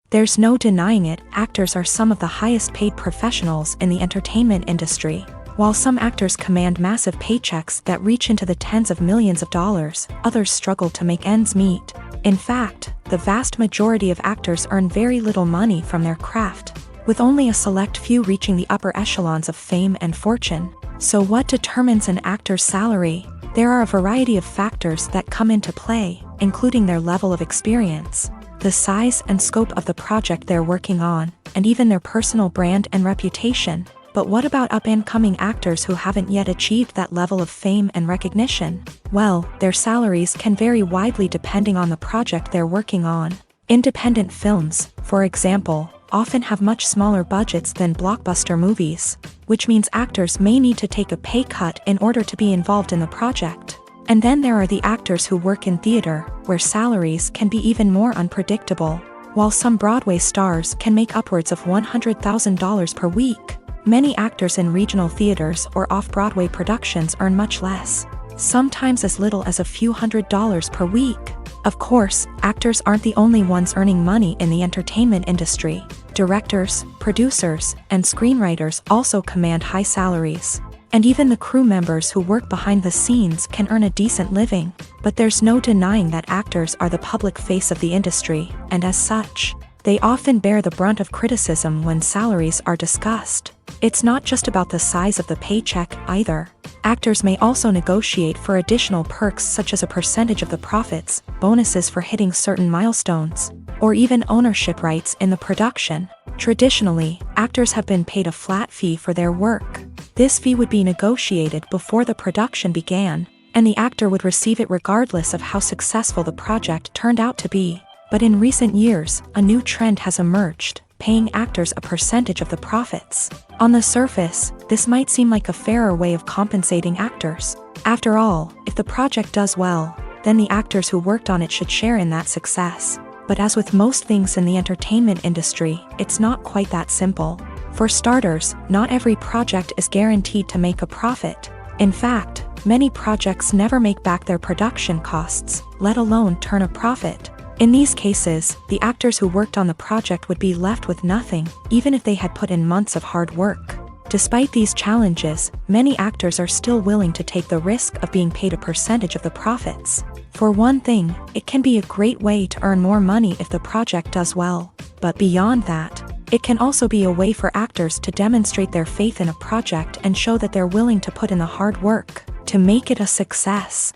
There's no denying it, actors are some of the highest paid professionals in the entertainment industry. While some actors command massive paychecks that reach into the tens of millions of dollars, others struggle to make ends meet. In fact, the vast majority of actors earn very little money from their craft, with only a select few reaching the upper echelons of fame and fortune. So what determines an actor's salary? There are a variety of factors that come into play, including their level of experience, the size and scope of the project they're working on, and even their personal brand and reputation. But what about up-and-coming actors who haven't yet achieved that level of fame and recognition? Well, their salaries can vary widely depending on the project they're working on. Independent films, for example, often have much smaller budgets than blockbuster movies, which means actors may need to take a pay cut in order to be involved in the project. And then there are the actors who work in theater, where salaries can be even more unpredictable. While some Broadway stars can make upwards of $100,000 per week, many actors in regional theaters or off-Broadway productions earn much less, sometimes as little as a few $100s per week. Of course, actors aren't the only ones earning money in the entertainment industry. Directors, producers, and screenwriters also command high salaries. And even the crew members who work behind the scenes can earn a decent living. But there's no denying that actors are the public face of the industry, and as such, they often bear the brunt of criticism when salaries are discussed. It's not just about the size of the paycheck, either. Actors may also negotiate for additional perks such as a percentage of the profits, bonuses for hitting certain milestones, or even ownership rights in the production. Traditionally, actors have been paid a flat fee for their work. This fee would be negotiated before the production began, and the actor would receive it regardless of how successful the project turned out to be. But in recent years, a new trend has emerged, paying actors a percentage of the profits. On the surface, this might seem like a fairer way of compensating actors. After all, if the project does well, then the actors who worked on it should share in that success. But as with most things in the entertainment industry, it's not quite that simple. For starters, not every project is guaranteed to make a profit. In fact, many projects never make back their production costs, let alone turn a profit. In these cases, the actors who worked on the project would be left with nothing, even if they had put in months of hard work. Despite these challenges, many actors are still willing to take the risk of being paid a percentage of the profits. For one thing, it can be a great way to earn more money if the project does well. But beyond that, it can also be a way for actors to demonstrate their faith in a project and show that they're willing to put in the hard work to make it a success.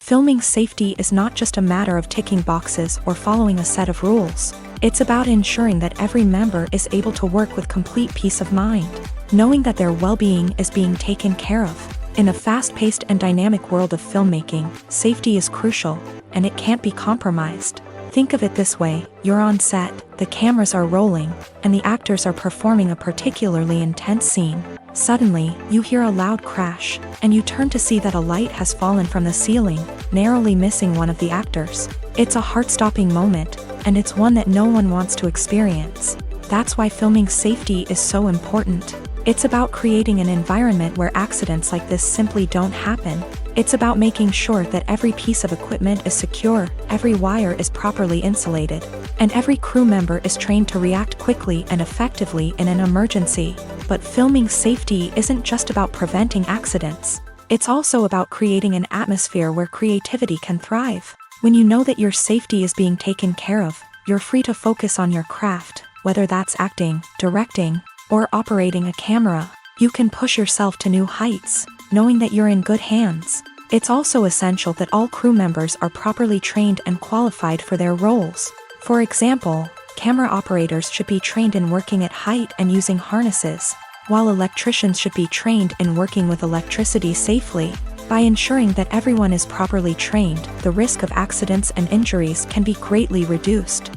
Filming safety is not just a matter of ticking boxes or following a set of rules. It's about ensuring that every member is able to work with complete peace of mind, knowing that their well-being is being taken care of. In a fast-paced and dynamic world of filmmaking, safety is crucial, and it can't be compromised. Think of it this way: you're on set, the cameras are rolling, and the actors are performing a particularly intense scene. Suddenly, you hear a loud crash, and you turn to see that a light has fallen from the ceiling, narrowly missing one of the actors. It's a heart-stopping moment, and it's one that no one wants to experience. That's why filming safety is so important. It's about creating an environment where accidents like this simply don't happen. It's about making sure that every piece of equipment is secure, every wire is properly insulated, and every crew member is trained to react quickly and effectively in an emergency. But filming safety isn't just about preventing accidents. It's also about creating an atmosphere where creativity can thrive. When you know that your safety is being taken care of, you're free to focus on your craft, whether that's acting, directing, or operating a camera. You can push yourself to new heights, knowing that you're in good hands. It's also essential that all crew members are properly trained and qualified for their roles. For example, camera operators should be trained in working at height and using harnesses, while electricians should be trained in working with electricity safely. By ensuring that everyone is properly trained, the risk of accidents and injuries can be greatly reduced.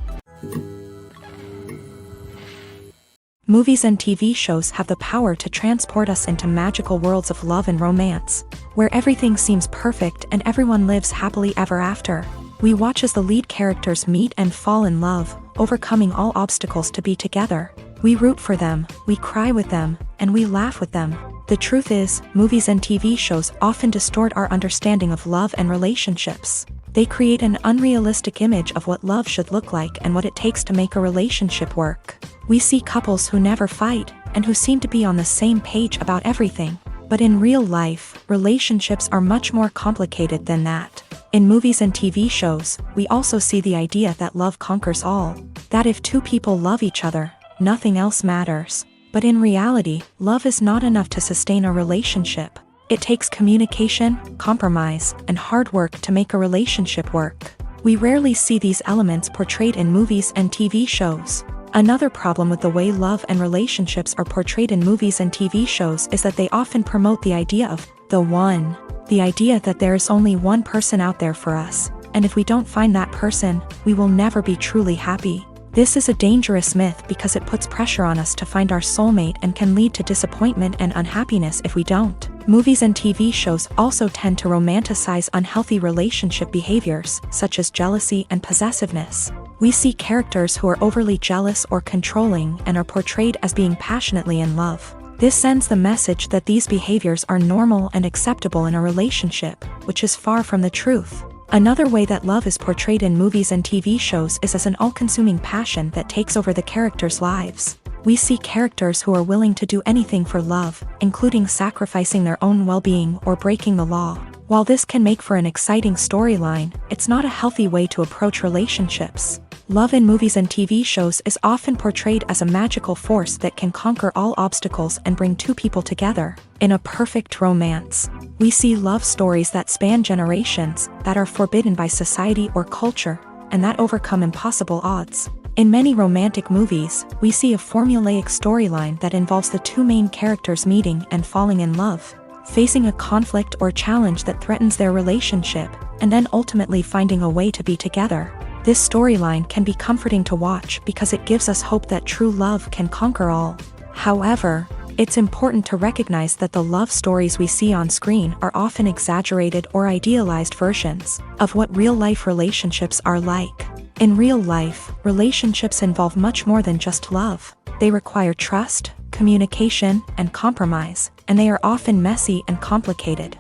Movies and TV shows have the power to transport us into magical worlds of love and romance, where everything seems perfect and everyone lives happily ever after. We watch as the lead characters meet and fall in love, overcoming all obstacles to be together. We root for them, we cry with them, and we laugh with them. The truth is, movies and TV shows often distort our understanding of love and relationships. They create an unrealistic image of what love should look like and what it takes to make a relationship work. We see couples who never fight, and who seem to be on the same page about everything. But in real life, relationships are much more complicated than that. In movies and TV shows, we also see the idea that love conquers all. That if two people love each other, nothing else matters. But in reality, love is not enough to sustain a relationship. It takes communication, compromise, and hard work to make a relationship work. We rarely see these elements portrayed in movies and TV shows. Another problem with the way love and relationships are portrayed in movies and TV shows is that they often promote the idea of the one. The idea that there is only one person out there for us, and if we don't find that person, we will never be truly happy. This is a dangerous myth because it puts pressure on us to find our soulmate and can lead to disappointment and unhappiness if we don't. Movies and TV shows also tend to romanticize unhealthy relationship behaviors, such as jealousy and possessiveness. We see characters who are overly jealous or controlling and are portrayed as being passionately in love. This sends the message that these behaviors are normal and acceptable in a relationship, which is far from the truth. Another way that love is portrayed in movies and TV shows is as an all-consuming passion that takes over the characters' lives. We see characters who are willing to do anything for love, including sacrificing their own well-being or breaking the law. While this can make for an exciting storyline, it's not a healthy way to approach relationships. Love in movies and TV shows is often portrayed as a magical force that can conquer all obstacles and bring two people together in a perfect romance. We see love stories that span generations, that are forbidden by society or culture, and that overcome impossible odds. In many romantic movies, we see a formulaic storyline that involves the two main characters meeting and falling in love, facing a conflict or challenge that threatens their relationship, and then ultimately finding a way to be together. This storyline can be comforting to watch because it gives us hope that true love can conquer all. However, it's important to recognize that the love stories we see on screen are often exaggerated or idealized versions of what real-life relationships are like. In real life, relationships involve much more than just love. They require trust, communication, and compromise, and they are often messy and complicated.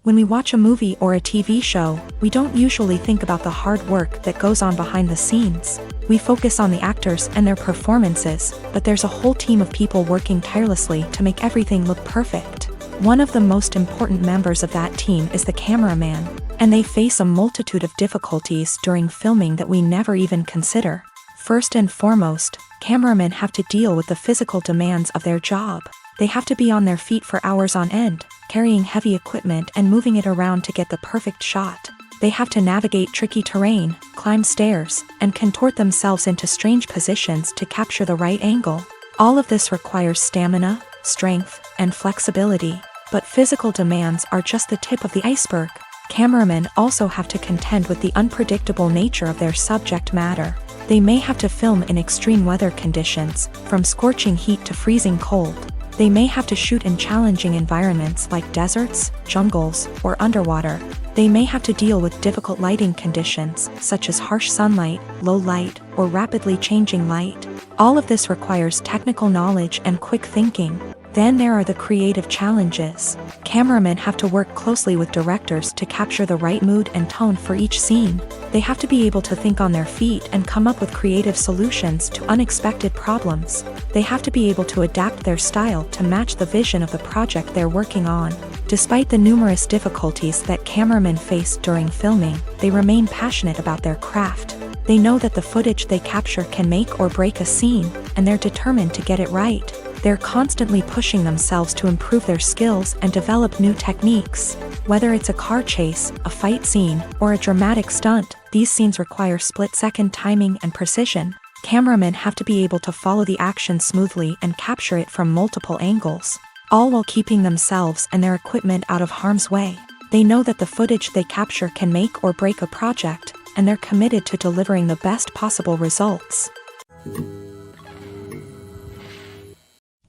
When we watch a movie or a TV show, we don't usually think about the hard work that goes on behind the scenes. We focus on the actors and their performances, but there's a whole team of people working tirelessly to make everything look perfect. One of the most important members of that team is the cameraman, and they face a multitude of difficulties during filming that we never even consider. First and foremost, cameramen have to deal with the physical demands of their job. They have to be on their feet for hours on end, carrying heavy equipment and moving it around to get the perfect shot. They have to navigate tricky terrain, climb stairs, and contort themselves into strange positions to capture the right angle. All of this requires stamina, strength, and flexibility. But physical demands are just the tip of the iceberg. Cameramen also have to contend with the unpredictable nature of their subject matter. They may have to film in extreme weather conditions, from scorching heat to freezing cold. They may have to shoot in challenging environments like deserts, jungles, or underwater. They may have to deal with difficult lighting conditions, such as harsh sunlight, low light, or rapidly changing light. All of this requires technical knowledge and quick thinking. Then there are the creative challenges. Cameramen have to work closely with directors to capture the right mood and tone for each scene. They have to be able to think on their feet and come up with creative solutions to unexpected problems. They have to be able to adapt their style to match the vision of the project they're working on. Despite the numerous difficulties that cameramen face during filming, they remain passionate about their craft. They know that the footage they capture can make or break a scene, and they're determined to get it right. They're constantly pushing themselves to improve their skills and develop new techniques. Whether it's a car chase, a fight scene, or a dramatic stunt, these scenes require split-second timing and precision. Cameramen have to be able to follow the action smoothly and capture it from multiple angles, all while keeping themselves and their equipment out of harm's way. They know that the footage they capture can make or break a project, and they're committed to delivering the best possible results.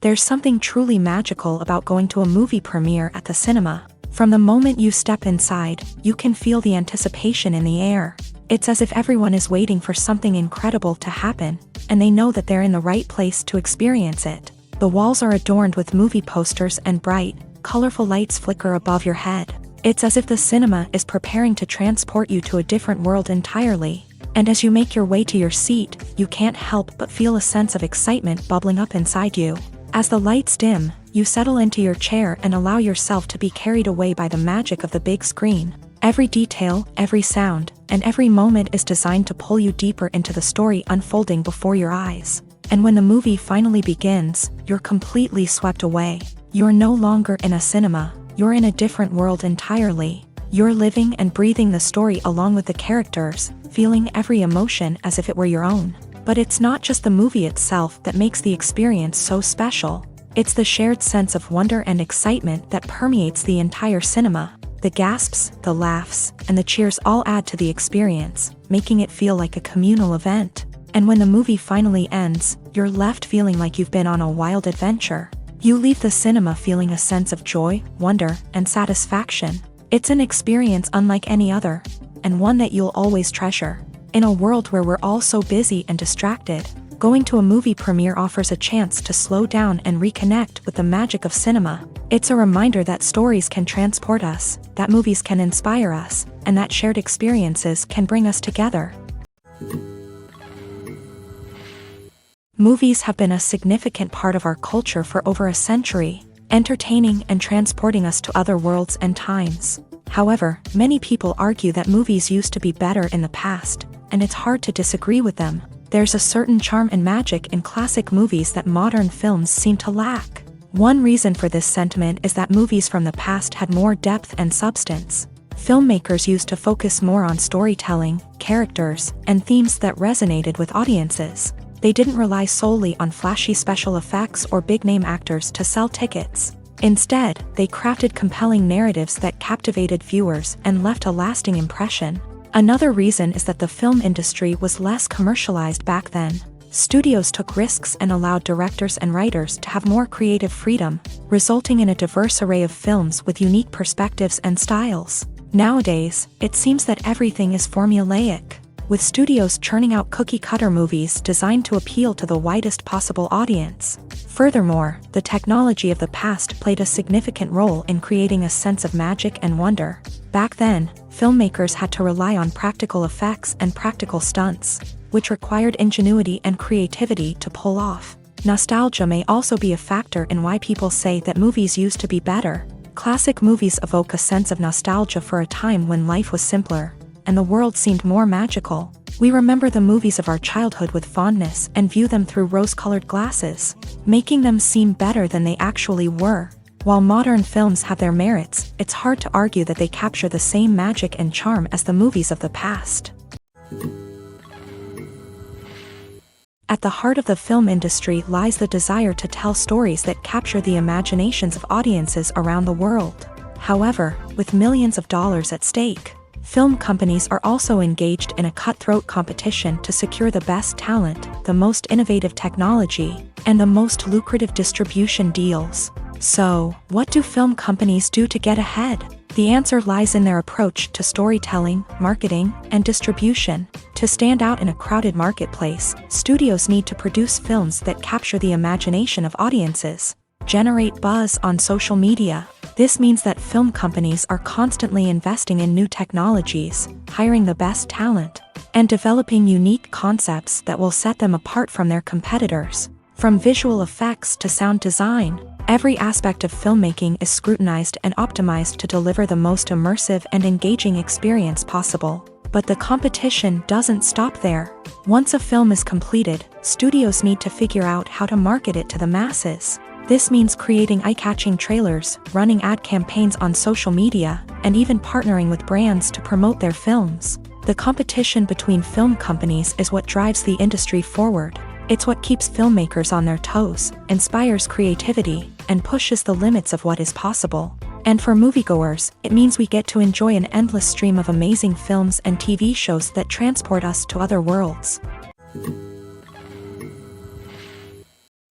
There's something truly magical about going to a movie premiere at the cinema. From the moment you step inside, you can feel the anticipation in the air. It's as if everyone is waiting for something incredible to happen, and they know that they're in the right place to experience it. The walls are adorned with movie posters and bright, colorful lights flicker above your head. It's as if the cinema is preparing to transport you to a different world entirely. And as you make your way to your seat, you can't help but feel a sense of excitement bubbling up inside you. As the lights dim, you settle into your chair and allow yourself to be carried away by the magic of the big screen. Every detail, every sound, and every moment is designed to pull you deeper into the story unfolding before your eyes. And when the movie finally begins, you're completely swept away. You're no longer in a cinema, you're in a different world entirely. You're living and breathing the story along with the characters, feeling every emotion as if it were your own. But it's not just the movie itself that makes the experience so special. It's the shared sense of wonder and excitement that permeates the entire cinema. The gasps, the laughs, and the cheers all add to the experience, making it feel like a communal event. And when the movie finally ends, you're left feeling like you've been on a wild adventure. You leave the cinema feeling a sense of joy, wonder, and satisfaction. It's an experience unlike any other, and one that you'll always treasure. In a world where we're all so busy and distracted, going to a movie premiere offers a chance to slow down and reconnect with the magic of cinema. It's a reminder that stories can transport us, that movies can inspire us, and that shared experiences can bring us together. Movies have been a significant part of our culture for over a century, entertaining and transporting us to other worlds and times. However, many people argue that movies used to be better in the past, and it's hard to disagree with them. There's a certain charm and magic in classic movies that modern films seem to lack. One reason for this sentiment is that movies from the past had more depth and substance. Filmmakers used to focus more on storytelling, characters, and themes that resonated with audiences. They didn't rely solely on flashy special effects or big-name actors to sell tickets. Instead, they crafted compelling narratives that captivated viewers and left a lasting impression. Another reason is that the film industry was less commercialized back then. Studios took risks and allowed directors and writers to have more creative freedom, resulting in a diverse array of films with unique perspectives and styles. Nowadays, it seems that everything is formulaic. with studios churning out cookie-cutter movies designed to appeal to the widest possible audience. Furthermore, the technology of the past played a significant role in creating a sense of magic and wonder. Back then, filmmakers had to rely on practical effects and practical stunts, which required ingenuity and creativity to pull off. Nostalgia may also be a factor in why people say that movies used to be better. Classic movies evoke a sense of nostalgia for a time when life was simpler, and the world seemed more magical. We remember the movies of our childhood with fondness and view them through rose-colored glasses, making them seem better than they actually were. While modern films have their merits, it's hard to argue that they capture the same magic and charm as the movies of the past. At the heart of the film industry lies the desire to tell stories that capture the imaginations of audiences around the world. However, with millions of dollars at stake, film companies are also engaged in a cutthroat competition to secure the best talent, the most innovative technology, and the most lucrative distribution deals. So, what do film companies do to get ahead? The answer lies in their approach to storytelling, marketing, and distribution. To stand out in a crowded marketplace, studios need to produce films that capture the imagination of audiences, generate buzz on social media. This means that film companies are constantly investing in new technologies, hiring the best talent, and developing unique concepts that will set them apart from their competitors. From visual effects to sound design, every aspect of filmmaking is scrutinized and optimized to deliver the most immersive and engaging experience possible. But the competition doesn't stop there. Once a film is completed, studios need to figure out how to market it to the masses. This means creating eye-catching trailers, running ad campaigns on social media, and even partnering with brands to promote their films. The competition between film companies is what drives the industry forward. It's what keeps filmmakers on their toes, inspires creativity, and pushes the limits of what is possible. And for moviegoers, it means we get to enjoy an endless stream of amazing films and TV shows that transport us to other worlds.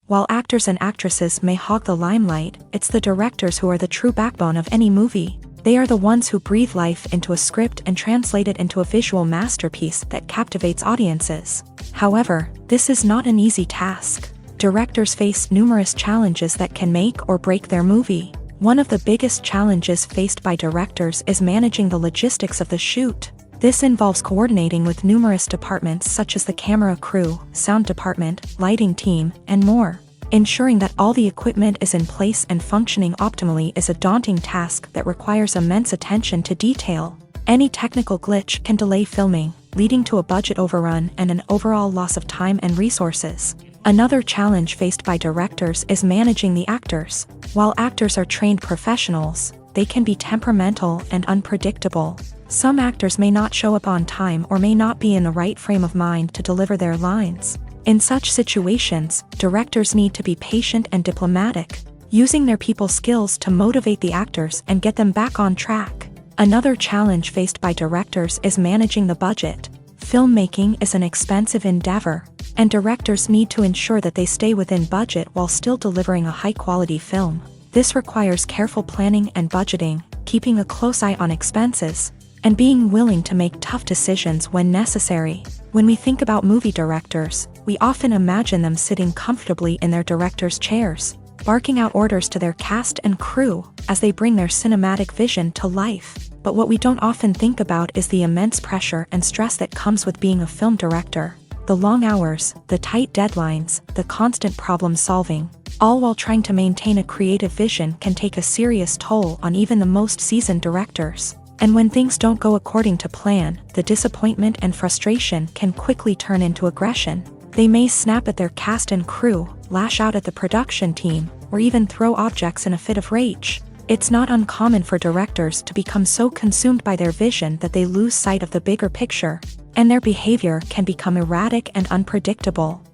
While actors and actresses may hog the limelight, it's the directors who are the true backbone of any movie. They are the ones who breathe life into a script and translate it into a visual masterpiece that captivates audiences. However, this is not an easy task. Directors face numerous challenges that can make or break their movie. One of the biggest challenges faced by directors is managing the logistics of the shoot. This involves coordinating with numerous departments such as the camera crew, sound department, lighting team, and more. Ensuring that all the equipment is in place and functioning optimally is a daunting task that requires immense attention to detail. Any technical glitch can delay filming, leading to a budget overrun and an overall loss of time and resources. Another challenge faced by directors is managing the actors. While actors are trained professionals, they can be temperamental and unpredictable. Some actors may not show up on time or may not be in the right frame of mind to deliver their lines. In such situations, directors need to be patient and diplomatic, using their people skills to motivate the actors and get them back on track. Another challenge faced by directors is managing the budget. Filmmaking is an expensive endeavor, and directors need to ensure that they stay within budget while still delivering a high-quality film. This requires careful planning and budgeting, keeping a close eye on expenses, and being willing to make tough decisions when necessary. When we think about movie directors, we often imagine them sitting comfortably in their director's chairs, barking out orders to their cast and crew as they bring their cinematic vision to life. But what we don't often think about is the immense pressure and stress that comes with being a film director. The long hours, the tight deadlines, the constant problem solving, all while trying to maintain a creative vision can take a serious toll on even the most seasoned directors. And when things don't go according to plan, the disappointment and frustration can quickly turn into aggression. They may snap at their cast and crew, lash out at the production team, or even throw objects in a fit of rage. It's not uncommon for directors to become so consumed by their vision that they lose sight of the bigger picture, and their behavior can become erratic and unpredictable.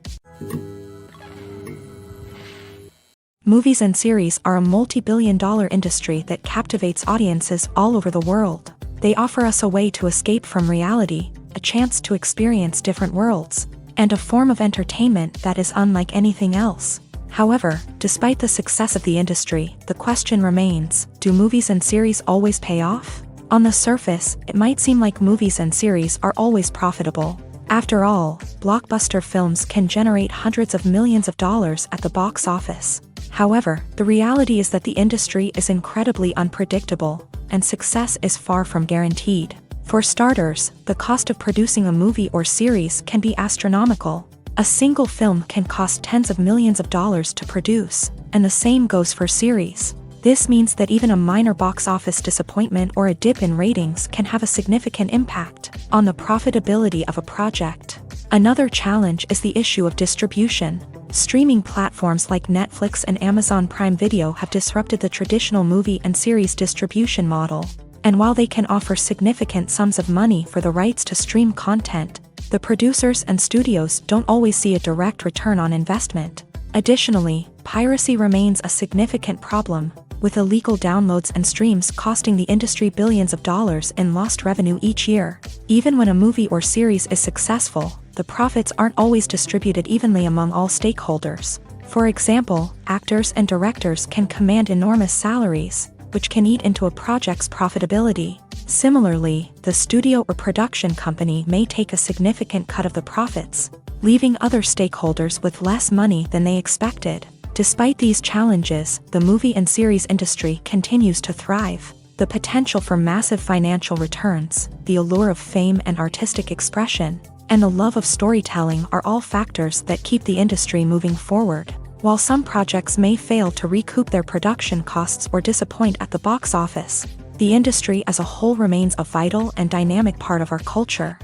Movies and series are a multi-billion-dollar industry that captivates audiences all over the world. They offer us a way to escape from reality, a chance to experience different worlds, and a form of entertainment that is unlike anything else. However, despite the success of the industry, the question remains, do movies and series always pay off? On the surface, it might seem like movies and series are always profitable. After all, blockbuster films can generate hundreds of millions of dollars at the box office. However, the reality is that the industry is incredibly unpredictable, and success is far from guaranteed. For starters, the cost of producing a movie or series can be astronomical. A single film can cost tens of millions of dollars to produce, and the same goes for series. This means that even a minor box office disappointment or a dip in ratings can have a significant impact on the profitability of a project. Another challenge is the issue of distribution. Streaming platforms like Netflix and Amazon Prime Video have disrupted the traditional movie and series distribution model. And while they can offer significant sums of money for the rights to stream content, the producers and studios don't always see a direct return on investment. Additionally, piracy remains a significant problem, with illegal downloads and streams costing the industry billions of dollars in lost revenue each year. Even when a movie or series is successful, the profits aren't always distributed evenly among all stakeholders. For example, actors and directors can command enormous salaries, which can eat into a project's profitability. Similarly, the studio or production company may take a significant cut of the profits, leaving other stakeholders with less money than they expected. Despite these challenges, the movie and series industry continues to thrive. The potential for massive financial returns, the allure of fame and artistic expression, and the love of storytelling are all factors that keep the industry moving forward. While some projects may fail to recoup their production costs or disappoint at the box office, the industry as a whole remains a vital and dynamic part of our culture.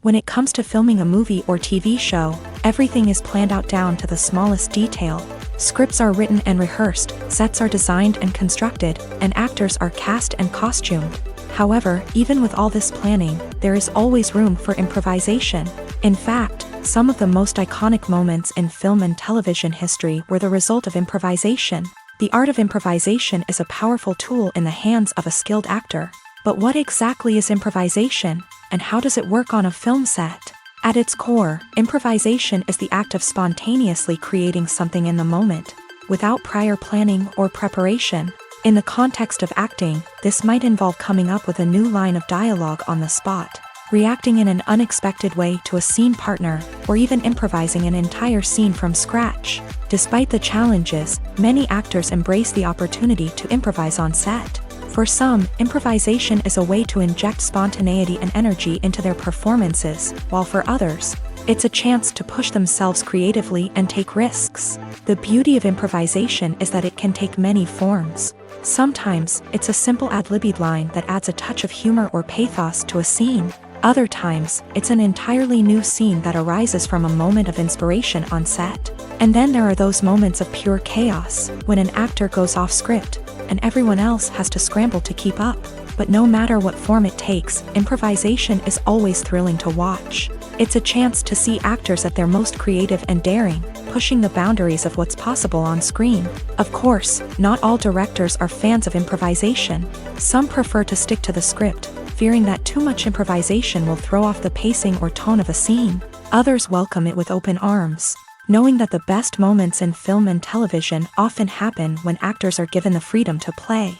When it comes to filming a movie or TV show, everything is planned out down to the smallest detail. Scripts are written and rehearsed, sets are designed and constructed, and actors are cast and costumed. However, even with all this planning, there is always room for improvisation. In fact, some of the most iconic moments in film and television history were the result of improvisation. The art of improvisation is a powerful tool in the hands of a skilled actor. But what exactly is improvisation, and how does it work on a film set? At its core, improvisation is the act of spontaneously creating something in the moment, without prior planning or preparation. In the context of acting, this might involve coming up with a new line of dialogue on the spot, reacting in an unexpected way to a scene partner, or even improvising an entire scene from scratch. Despite the challenges, many actors embrace the opportunity to improvise on set. For some, improvisation is a way to inject spontaneity and energy into their performances, while for others, it's a chance to push themselves creatively and take risks. The beauty of improvisation is that it can take many forms. Sometimes, it's a simple ad-libbed line that adds a touch of humor or pathos to a scene. Other times, it's an entirely new scene that arises from a moment of inspiration on set. And then there are those moments of pure chaos, when an actor goes off script, and everyone else has to scramble to keep up. But no matter what form it takes, improvisation is always thrilling to watch. It's a chance to see actors at their most creative and daring, pushing the boundaries of what's possible on screen. Of course, not all directors are fans of improvisation. Some prefer to stick to the script, fearing that too much improvisation will throw off the pacing or tone of a scene. Others welcome it with open arms, knowing that the best moments in film and television often happen when actors are given the freedom to play.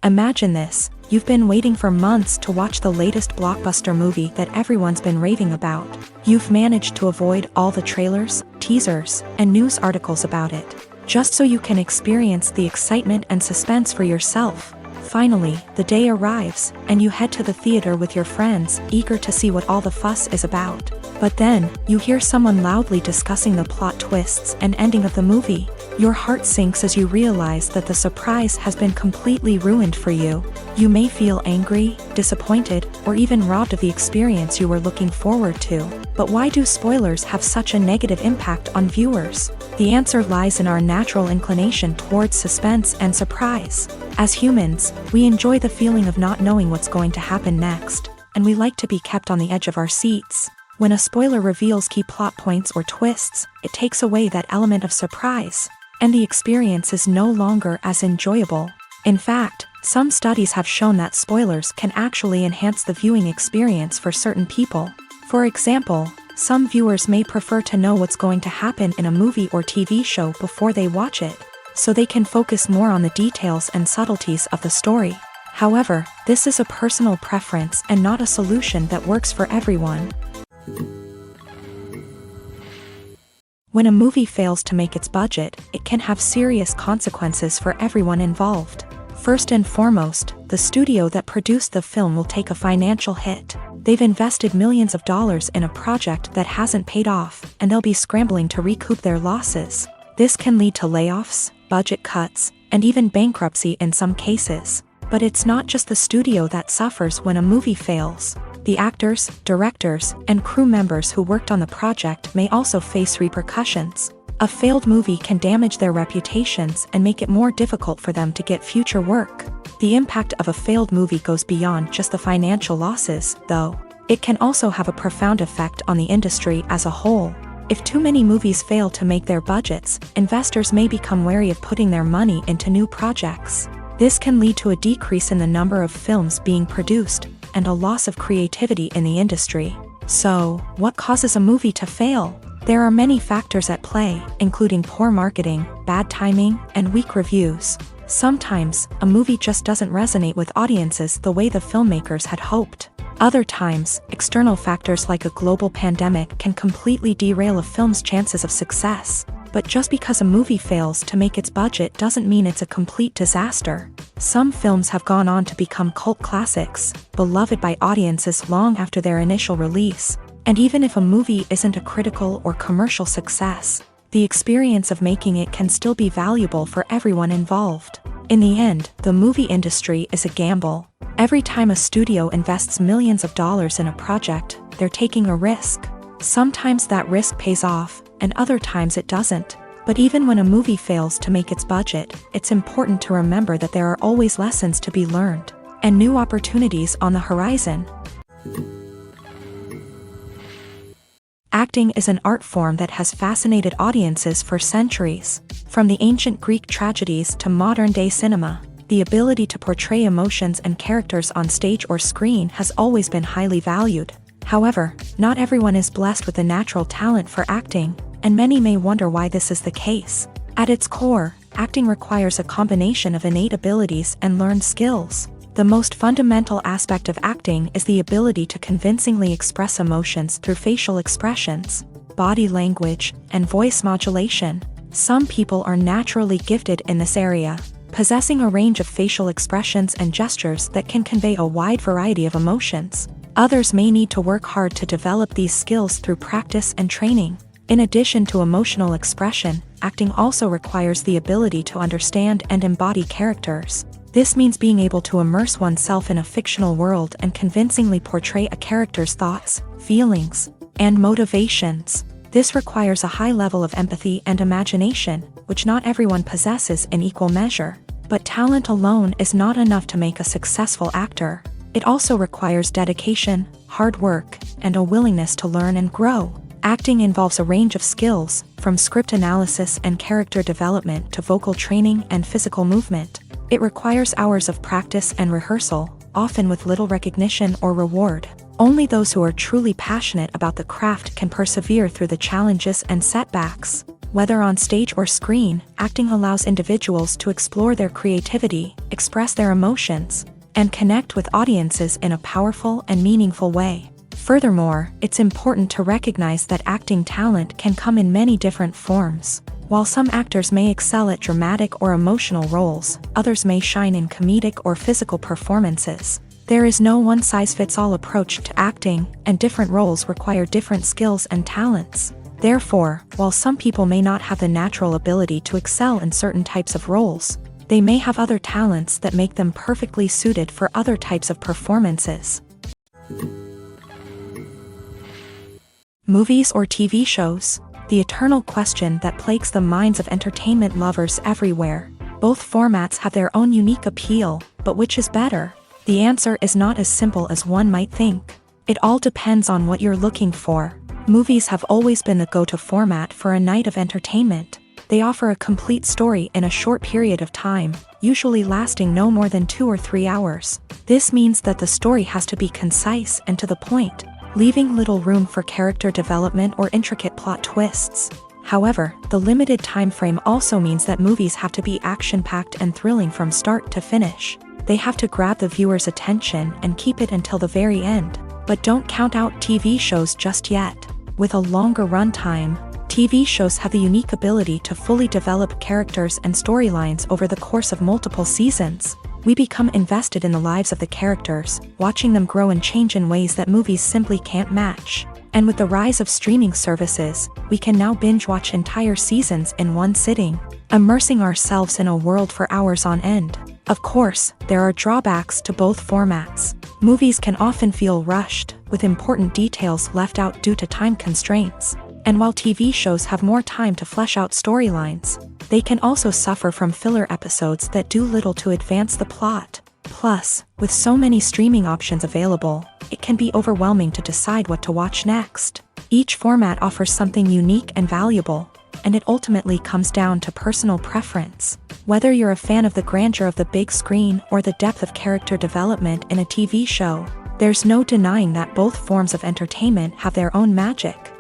Imagine this: you've been waiting for months to watch the latest blockbuster movie that everyone's been raving about. You've managed to avoid all the trailers, teasers, and news articles about it, just so you can experience the excitement and suspense for yourself. Finally, the day arrives, and you head to the theater with your friends, eager to see what all the fuss is about. But then, you hear someone loudly discussing the plot twists and ending of the movie. Your heart sinks as you realize that the surprise has been completely ruined for you. You may feel angry, disappointed, or even robbed of the experience you were looking forward to. But why do spoilers have such a negative impact on viewers? The answer lies in our natural inclination towards suspense and surprise. As humans, we enjoy the feeling of not knowing what's going to happen next, and we like to be kept on the edge of our seats. When a spoiler reveals key plot points or twists, it takes away that element of surprise, and the experience is no longer as enjoyable. In fact, some studies have shown that spoilers can actually enhance the viewing experience for certain people. For example, Some viewers may prefer to know what's going to happen in a movie or TV show before they watch it, so they can focus more on the details and subtleties of the story. However, this is a personal preference and not a solution that works for everyone. When a movie fails to make its budget, it can have serious consequences for everyone involved. First and foremost, the studio that produced the film will take a financial hit. They've invested millions of dollars in a project that hasn't paid off, and they'll be scrambling to recoup their losses. This can lead to layoffs, budget cuts, and even bankruptcy in some cases. But it's not just the studio that suffers when a movie fails. The actors, directors, and crew members who worked on the project may also face repercussions. A failed movie can damage their reputations and make it more difficult for them to get future work. The impact of a failed movie goes beyond just the financial losses, though. It can also have a profound effect on the industry as a whole. If too many movies fail to make their budgets, investors may become wary of putting their money into new projects. This can lead to a decrease in the number of films being produced, and a loss of creativity in the industry. So, what causes a movie to fail? There are many factors at play, including poor marketing, bad timing, and weak reviews. Sometimes, a movie just doesn't resonate with audiences the way the filmmakers had hoped. Other times, external factors like a global pandemic can completely derail a film's chances of success. But just because a movie fails to make its budget doesn't mean it's a complete disaster. Some films have gone on to become cult classics, beloved by audiences long after their initial release. And even if a movie isn't a critical or commercial success, the experience of making it can still be valuable for everyone involved. In the end, the movie industry is a gamble. Every time a studio invests millions of dollars in a project, they're taking a risk. Sometimes that risk pays off, and other times it doesn't. But even when a movie fails to make its budget, it's important to remember that there are always lessons to be learned, and new opportunities on the horizon. Acting is an art form that has fascinated audiences for centuries. From the ancient Greek tragedies to modern-day cinema, the ability to portray emotions and characters on stage or screen has always been highly valued. However, not everyone is blessed with a natural talent for acting, and many may wonder why this is the case. At its core, acting requires a combination of innate abilities and learned skills. The most fundamental aspect of acting is the ability to convincingly express emotions through facial expressions, body language, and voice modulation. Some people are naturally gifted in this area, possessing a range of facial expressions and gestures that can convey a wide variety of emotions. Others may need to work hard to develop these skills through practice and training. In addition to emotional expression, acting also requires the ability to understand and embody characters. This means being able to immerse oneself in a fictional world and convincingly portray a character's thoughts, feelings, and motivations. This requires a high level of empathy and imagination, which not everyone possesses in equal measure. But talent alone is not enough to make a successful actor. It also requires dedication, hard work, and a willingness to learn and grow. Acting involves a range of skills, from script analysis and character development to vocal training and physical movement. It requires hours of practice and rehearsal, often with little recognition or reward. Only those who are truly passionate about the craft can persevere through the challenges and setbacks. Whether on stage or screen, acting allows individuals to explore their creativity, express their emotions, and connect with audiences in a powerful and meaningful way. Furthermore, it's important to recognize that acting talent can come in many different forms. While some actors may excel at dramatic or emotional roles, others may shine in comedic or physical performances. There is no one-size-fits-all approach to acting, and different roles require different skills and talents. Therefore, while some people may not have the natural ability to excel in certain types of roles, they may have other talents that make them perfectly suited for other types of performances. Movies or TV shows? The eternal question that plagues the minds of entertainment lovers everywhere. Both formats have their own unique appeal, but which is better? The answer is not as simple as one might think. It all depends on what you're looking for. Movies have always been the go-to format for a night of entertainment. They offer a complete story in a short period of time, usually lasting no more than 2 or 3 hours. This means that the story has to be concise and to the point. leaving little room for character development or intricate plot twists. However, the limited time frame also means that movies have to be action-packed and thrilling from start to finish. They have to grab the viewer's attention and keep it until the very end. But don't count out TV shows just yet. With a longer runtime, TV shows have the unique ability to fully develop characters and storylines over the course of multiple seasons. We become invested in the lives of the characters, watching them grow and change in ways that movies simply can't match. And with the rise of streaming services, we can now binge-watch entire seasons in one sitting, immersing ourselves in a world for hours on end. Of course, there are drawbacks to both formats. Movies can often feel rushed, with important details left out due to time constraints. And while TV shows have more time to flesh out storylines, they can also suffer from filler episodes that do little to advance the plot. Plus, with so many streaming options available, it can be overwhelming to decide what to watch next. Each format offers something unique and valuable, and it ultimately comes down to personal preference. Whether you're a fan of the grandeur of the big screen or the depth of character development in a TV show, there's no denying that both forms of entertainment have their own magic.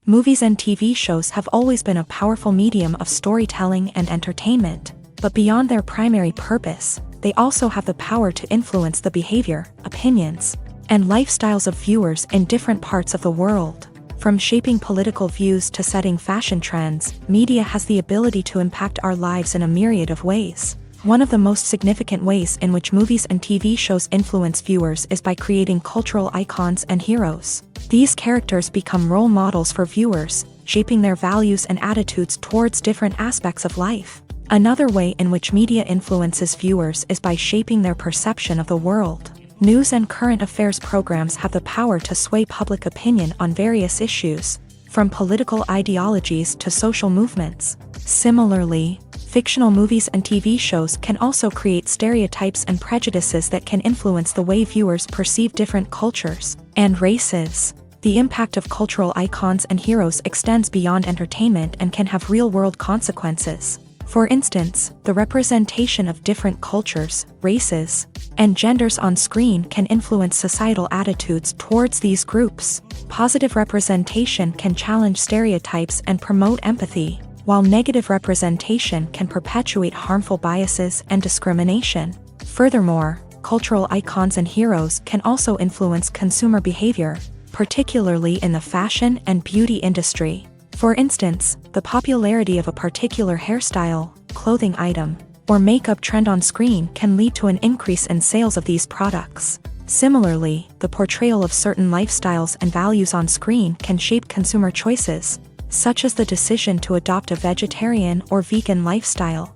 Movies and TV shows have always been a powerful medium of storytelling and entertainment, but beyond their primary purpose, they also have the power to influence the behavior, opinions, and lifestyles of viewers in different parts of the world. From shaping political views to setting fashion trends, media has the ability to impact our lives in a myriad of ways. One of the most significant ways in which movies and TV shows influence viewers is by creating cultural icons and heroes. These characters become role models for viewers, shaping their values and attitudes towards different aspects of life. Another way in which media influences viewers is by shaping their perception of the world. News and current affairs programs have the power to sway public opinion on various issues, from political ideologies to social movements. Similarly, fictional movies and TV shows can also create stereotypes and prejudices that can influence the way viewers perceive different cultures and races. The impact of cultural icons and heroes extends beyond entertainment and can have real-world consequences. For instance, the representation of different cultures, races, and genders on screen can influence societal attitudes towards these groups. Positive representation can challenge stereotypes and promote empathy, while negative representation can perpetuate harmful biases and discrimination. Furthermore, cultural icons and heroes can also influence consumer behavior, particularly in the fashion and beauty industry. For instance, the popularity of a particular hairstyle, clothing item, or makeup trend on screen can lead to an increase in sales of these products. Similarly, the portrayal of certain lifestyles and values on screen can shape consumer choices, such as the decision to adopt a vegetarian or vegan lifestyle.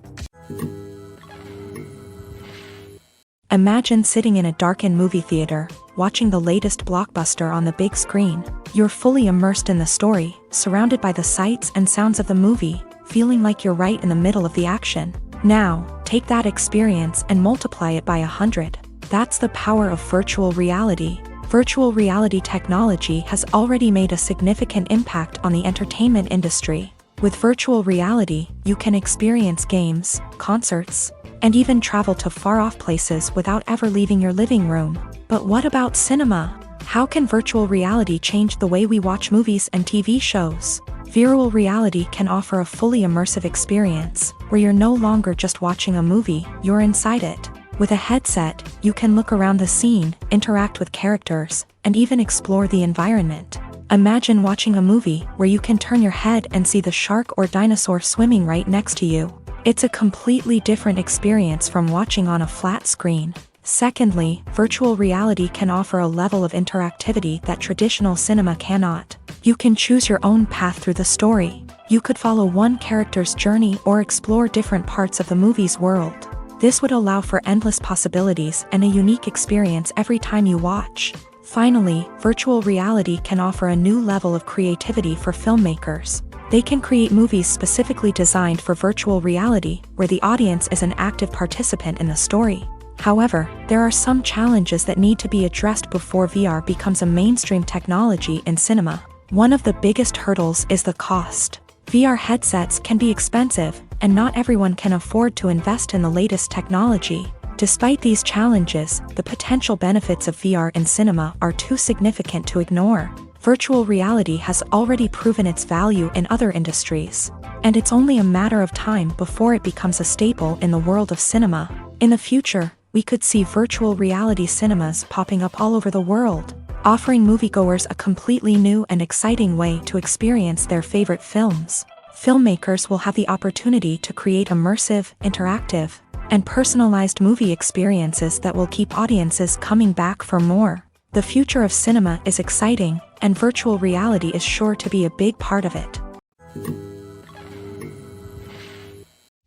Imagine sitting in a darkened movie theater, watching the latest blockbuster on the big screen. You're fully immersed in the story, surrounded by the sights and sounds of the movie, feeling like you're right in the middle of the action. Now, take that experience and multiply it by 100. That's the power of virtual reality. Virtual reality technology has already made a significant impact on the entertainment industry. With virtual reality, you can experience games, concerts, and even travel to far-off places without ever leaving your living room. But what about cinema? How can virtual reality change the way we watch movies and TV shows? Virtual reality can offer a fully immersive experience, where you're no longer just watching a movie, you're inside it. With a headset, you can look around the scene, interact with characters, and even explore the environment. Imagine watching a movie where you can turn your head and see the shark or dinosaur swimming right next to you. It's a completely different experience from watching on a flat screen. Secondly, virtual reality can offer a level of interactivity that traditional cinema cannot. You can choose your own path through the story. You could follow one character's journey or explore different parts of the movie's world. This would allow for endless possibilities and a unique experience every time you watch. Finally, virtual reality can offer a new level of creativity for filmmakers. They can create movies specifically designed for virtual reality, where the audience is an active participant in the story. However, there are some challenges that need to be addressed before VR becomes a mainstream technology in cinema. One of the biggest hurdles is the cost. VR headsets can be expensive, and not everyone can afford to invest in the latest technology. Despite these challenges, the potential benefits of VR in cinema are too significant to ignore. Virtual reality has already proven its value in other industries, and it's only a matter of time before it becomes a staple in the world of cinema. In the future, we could see virtual reality cinemas popping up all over the world, offering moviegoers a completely new and exciting way to experience their favorite films. Filmmakers will have the opportunity to create immersive, interactive, and personalized movie experiences that will keep audiences coming back for more. The future of cinema is exciting, and virtual reality is sure to be a big part of it.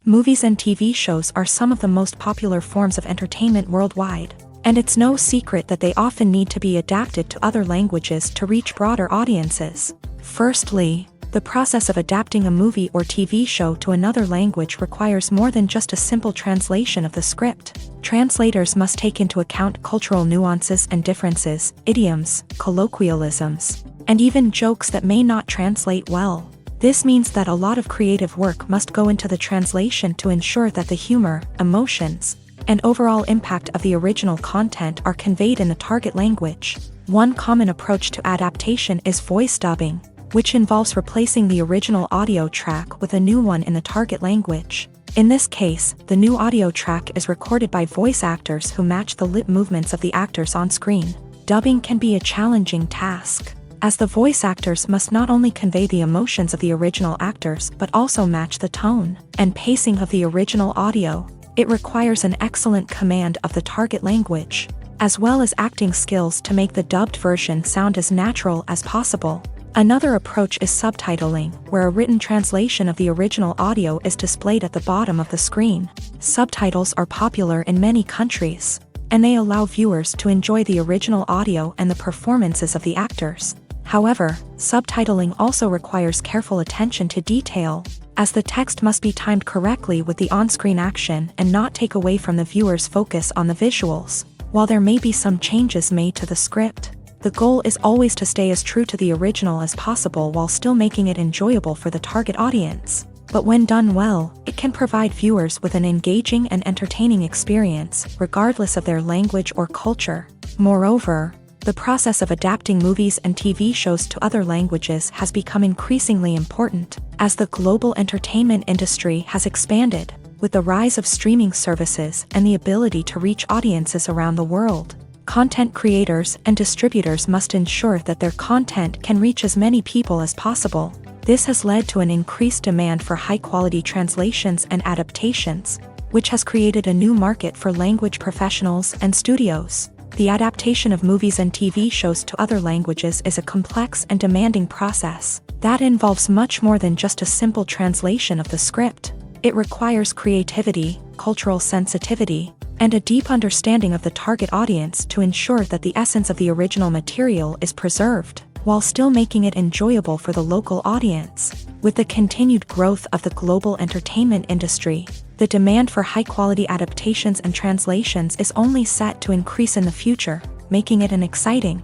Movies and TV shows are some of the most popular forms of entertainment worldwide, and it's no secret that they often need to be adapted to other languages to reach broader audiences. Firstly, the process of adapting a movie or TV show to another language requires more than just a simple translation of the script. Translators must take into account cultural nuances and differences, idioms, colloquialisms, and even jokes that may not translate well. This means that a lot of creative work must go into the translation to ensure that the humor, emotions, and overall impact of the original content are conveyed in the target language. One common approach to adaptation is voice dubbing, which involves replacing the original audio track with a new one in the target language. In this case, the new audio track is recorded by voice actors who match the lip movements of the actors on screen. Dubbing can be a challenging task, as the voice actors must not only convey the emotions of the original actors but also match the tone and pacing of the original audio. It requires an excellent command of the target language, as well as acting skills to make the dubbed version sound as natural as possible. Another approach is subtitling, where a written translation of the original audio is displayed at the bottom of the screen. Subtitles are popular in many countries, and they allow viewers to enjoy the original audio and the performances of the actors. However, subtitling also requires careful attention to detail, as the text must be timed correctly with the on-screen action and not take away from the viewer's focus on the visuals. While there may be some changes made to the script, the goal is always to stay as true to the original as possible while still making it enjoyable for the target audience. But when done well, it can provide viewers with an engaging and entertaining experience, regardless of their language or culture. Moreover, the process of adapting movies and TV shows to other languages has become increasingly important, as the global entertainment industry has expanded, with the rise of streaming services and the ability to reach audiences around the world. Content creators and distributors must ensure that their content can reach as many people as possible. This has led to an increased demand for high-quality translations and adaptations, which has created a new market for language professionals and studios. The adaptation of movies and TV shows to other languages is a complex and demanding process that involves much more than just a simple translation of the script. It requires creativity, cultural sensitivity, and a deep understanding of the target audience to ensure that the essence of the original material is preserved, while still making it enjoyable for the local audience. With the continued growth of the global entertainment industry, the demand for high-quality adaptations and translations is only set to increase in the future, making it an exciting.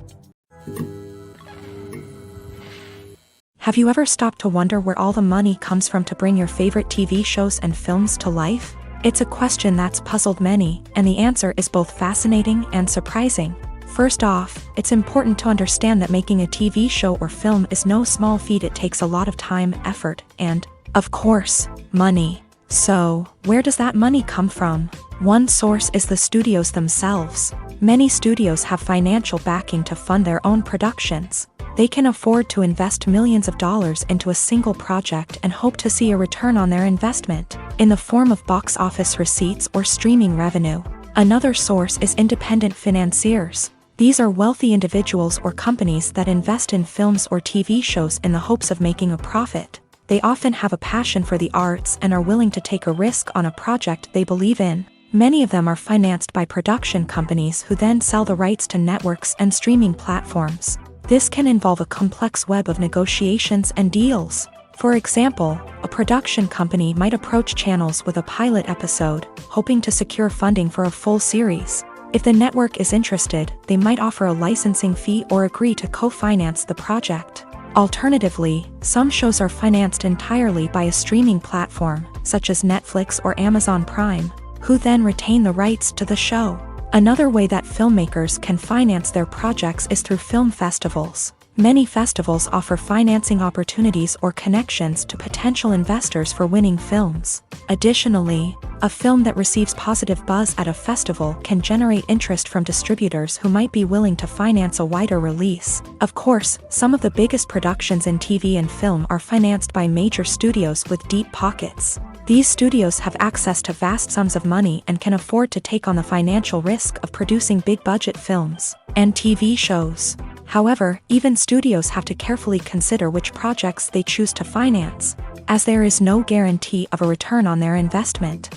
Have you ever stopped to wonder where all the money comes from to bring your favorite TV shows and films to life? It's a question that's puzzled many, and the answer is both fascinating and surprising. First off, it's important to understand that making a TV show or film is no small feat. It takes a lot of time, effort, and, of course, money. So, where does that money come from? One source is the studios themselves. Many studios have financial backing to fund their own productions. They can afford to invest millions of dollars into a single project and hope to see a return on their investment, in the form of box office receipts or streaming revenue. Another source is independent financiers. These are wealthy individuals or companies that invest in films or TV shows in the hopes of making a profit. They often have a passion for the arts and are willing to take a risk on a project they believe in. Many of them are financed by production companies who then sell the rights to networks and streaming platforms. This can involve a complex web of negotiations and deals. For example, a production company might approach channels with a pilot episode, hoping to secure funding for a full series. If the network is interested, they might offer a licensing fee or agree to co-finance the project. Alternatively, some shows are financed entirely by a streaming platform, such as Netflix or Amazon Prime, who then retain the rights to the show. Another way that filmmakers can finance their projects is through film festivals. Many festivals offer financing opportunities or connections to potential investors for winning films. Additionally, a film that receives positive buzz at a festival can generate interest from distributors who might be willing to finance a wider release. Of course, some of the biggest productions in TV and film are financed by major studios with deep pockets. These studios have access to vast sums of money and can afford to take on the financial risk of producing big-budget films and TV shows. However, even studios have to carefully consider which projects they choose to finance, as there is no guarantee of a return on their investment.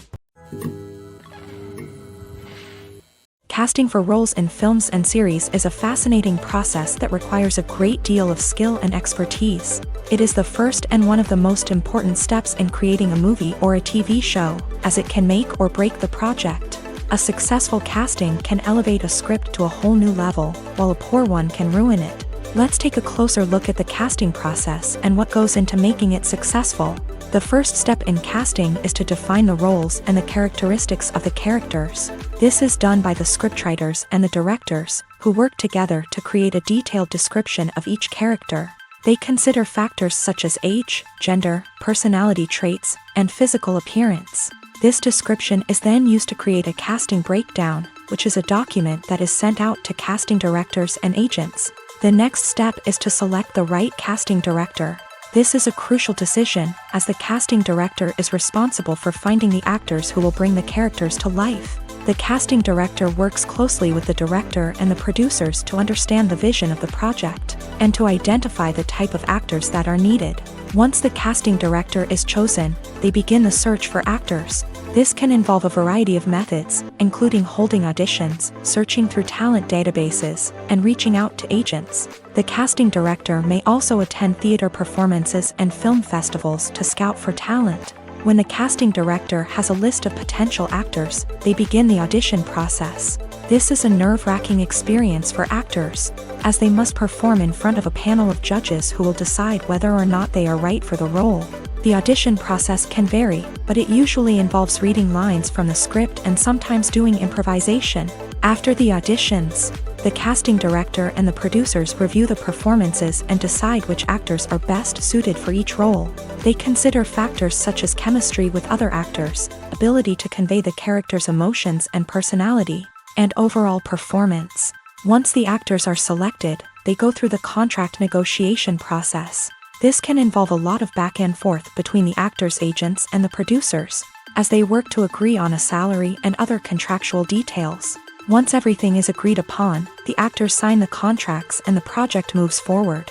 Casting for roles in films and series is a fascinating process that requires a great deal of skill and expertise. It is the first and one of the most important steps in creating a movie or a TV show, as it can make or break the project. A successful casting can elevate a script to a whole new level, while a poor one can ruin it. Let's take a closer look at the casting process and what goes into making it successful. The first step in casting is to define the roles and the characteristics of the characters. This is done by the scriptwriters and the directors, who work together to create a detailed description of each character. They consider factors such as age, gender, personality traits, and physical appearance. This description is then used to create a casting breakdown, which is a document that is sent out to casting directors and agents. The next step is to select the right casting director. This is a crucial decision, as the casting director is responsible for finding the actors who will bring the characters to life. The casting director works closely with the director and the producers to understand the vision of the project, and to identify the type of actors that are needed. Once the casting director is chosen, they begin the search for actors. This can involve a variety of methods, including holding auditions, searching through talent databases, and reaching out to agents. The casting director may also attend theater performances and film festivals to scout for talent. When the casting director has a list of potential actors, they begin the audition process. This is a nerve-wracking experience for actors, as they must perform in front of a panel of judges who will decide whether or not they are right for the role. The audition process can vary, but it usually involves reading lines from the script and sometimes doing improvisation. After the auditions, the casting director and the producers review the performances and decide which actors are best suited for each role. They consider factors such as chemistry with other actors, ability to convey the character's emotions and personality, and overall performance. Once the actors are selected, they go through the contract negotiation process. This can involve a lot of back and forth between the actors' agents and the producers, as they work to agree on a salary and other contractual details. Once everything is agreed upon, the actors sign the contracts and the project moves forward.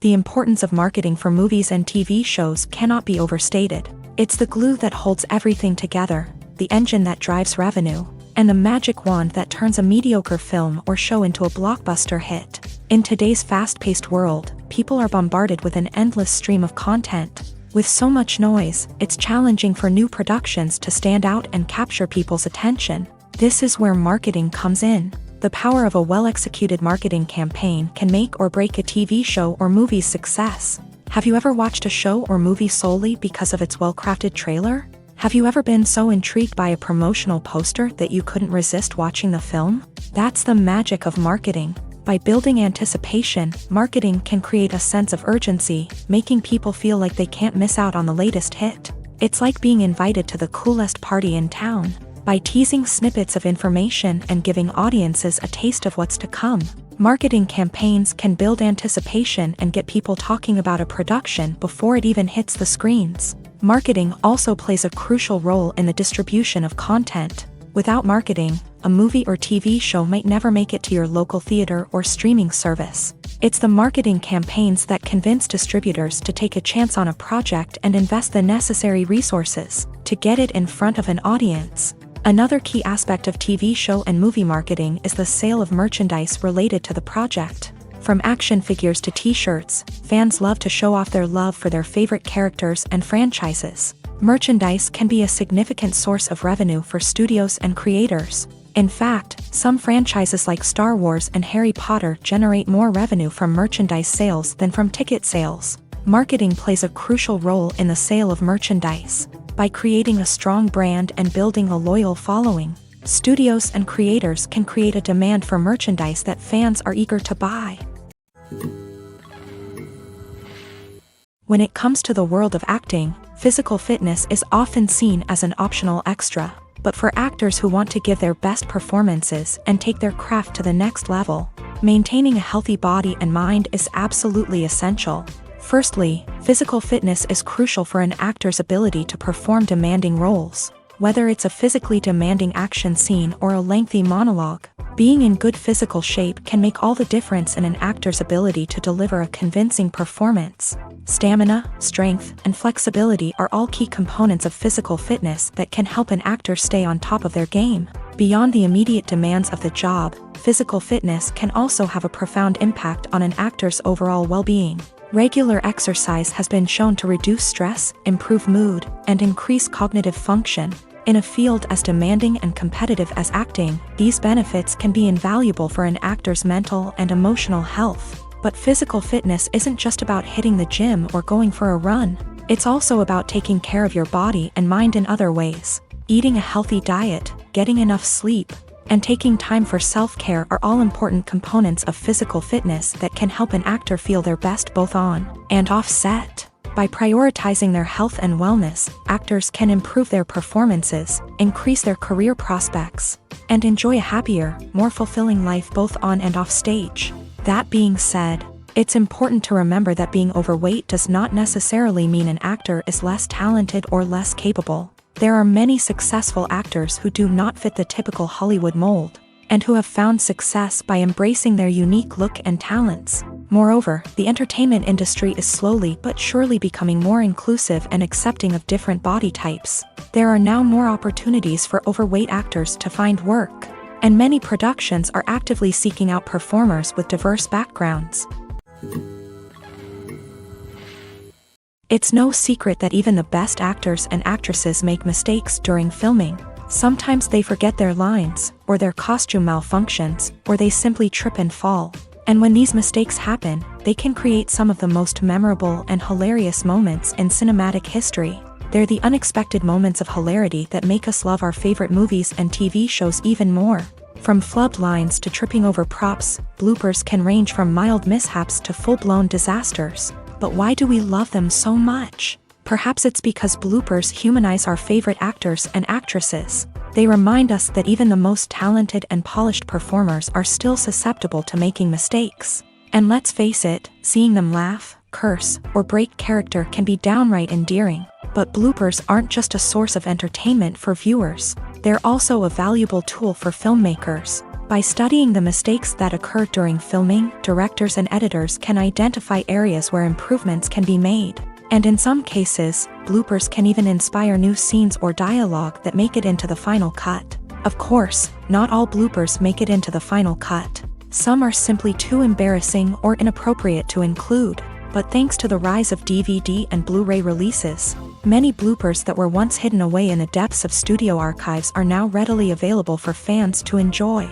The importance of marketing for movies and TV shows cannot be overstated. It's the glue that holds everything together, the engine that drives revenue, and the magic wand that turns a mediocre film or show into a blockbuster hit. In today's fast-paced world, people are bombarded with an endless stream of content. With so much noise, it's challenging for new productions to stand out and capture people's attention. This is where marketing comes in. The power of a well-executed marketing campaign can make or break a TV show or movie's success. Have you ever watched a show or movie solely because of its well-crafted trailer? Have you ever been so intrigued by a promotional poster that you couldn't resist watching the film? That's the magic of marketing. By building anticipation, marketing can create a sense of urgency, making people feel like they can't miss out on the latest hit. It's like being invited to the coolest party in town. By teasing snippets of information and giving audiences a taste of what's to come, marketing campaigns can build anticipation and get people talking about a production before it even hits the screens. Marketing also plays a crucial role in the distribution of content. Without marketing, a movie or TV show might never make it to your local theater or streaming service. It's the marketing campaigns that convince distributors to take a chance on a project and invest the necessary resources to get it in front of an audience. Another key aspect of TV show and movie marketing is the sale of merchandise related to the project. From action figures to t-shirts, fans love to show off their love for their favorite characters and franchises. Merchandise can be a significant source of revenue for studios and creators. In fact, some franchises like Star Wars and Harry Potter generate more revenue from merchandise sales than from ticket sales. Marketing plays a crucial role in the sale of merchandise. By creating a strong brand and building a loyal following, studios and creators can create a demand for merchandise that fans are eager to buy. When it comes to the world of acting, physical fitness is often seen as an optional extra. But for actors who want to give their best performances and take their craft to the next level, maintaining a healthy body and mind is absolutely essential. Firstly, physical fitness is crucial for an actor's ability to perform demanding roles. Whether it's a physically demanding action scene or a lengthy monologue, being in good physical shape can make all the difference in an actor's ability to deliver a convincing performance. Stamina, strength, and flexibility are all key components of physical fitness that can help an actor stay on top of their game. Beyond the immediate demands of the job, physical fitness can also have a profound impact on an actor's overall well-being. Regular exercise has been shown to reduce stress, improve mood, and increase cognitive function. In a field as demanding and competitive as acting, these benefits can be invaluable for an actor's mental and emotional health. But physical fitness isn't just about hitting the gym or going for a run. It's also about taking care of your body and mind in other ways. Eating a healthy diet, getting enough sleep, and taking time for self-care are all important components of physical fitness that can help an actor feel their best both on and off set. By prioritizing their health and wellness, actors can improve their performances, increase their career prospects, and enjoy a happier, more fulfilling life both on and off stage. That being said, it's important to remember that being overweight does not necessarily mean an actor is less talented or less capable. There are many successful actors who do not fit the typical Hollywood mold, and who have found success by embracing their unique look and talents. Moreover, the entertainment industry is slowly but surely becoming more inclusive and accepting of different body types. There are now more opportunities for overweight actors to find work, and many productions are actively seeking out performers with diverse backgrounds. It's no secret that even the best actors and actresses make mistakes during filming. Sometimes they forget their lines, or their costume malfunctions, or they simply trip and fall. And when these mistakes happen, they can create some of the most memorable and hilarious moments in cinematic history. They're the unexpected moments of hilarity that make us love our favorite movies and TV shows even more. From flubbed lines to tripping over props, bloopers can range from mild mishaps to full-blown disasters. But why do we love them so much? Perhaps it's because bloopers humanize our favorite actors and actresses. They remind us that even the most talented and polished performers are still susceptible to making mistakes. And let's face it, seeing them laugh, curse, or break character can be downright endearing. But bloopers aren't just a source of entertainment for viewers. They're also a valuable tool for filmmakers. By studying the mistakes that occur during filming, directors and editors can identify areas where improvements can be made. And in some cases, bloopers can even inspire new scenes or dialogue that make it into the final cut. Of course, not all bloopers make it into the final cut. Some are simply too embarrassing or inappropriate to include. But thanks to the rise of DVD and Blu-ray releases, many bloopers that were once hidden away in the depths of studio archives are now readily available for fans to enjoy.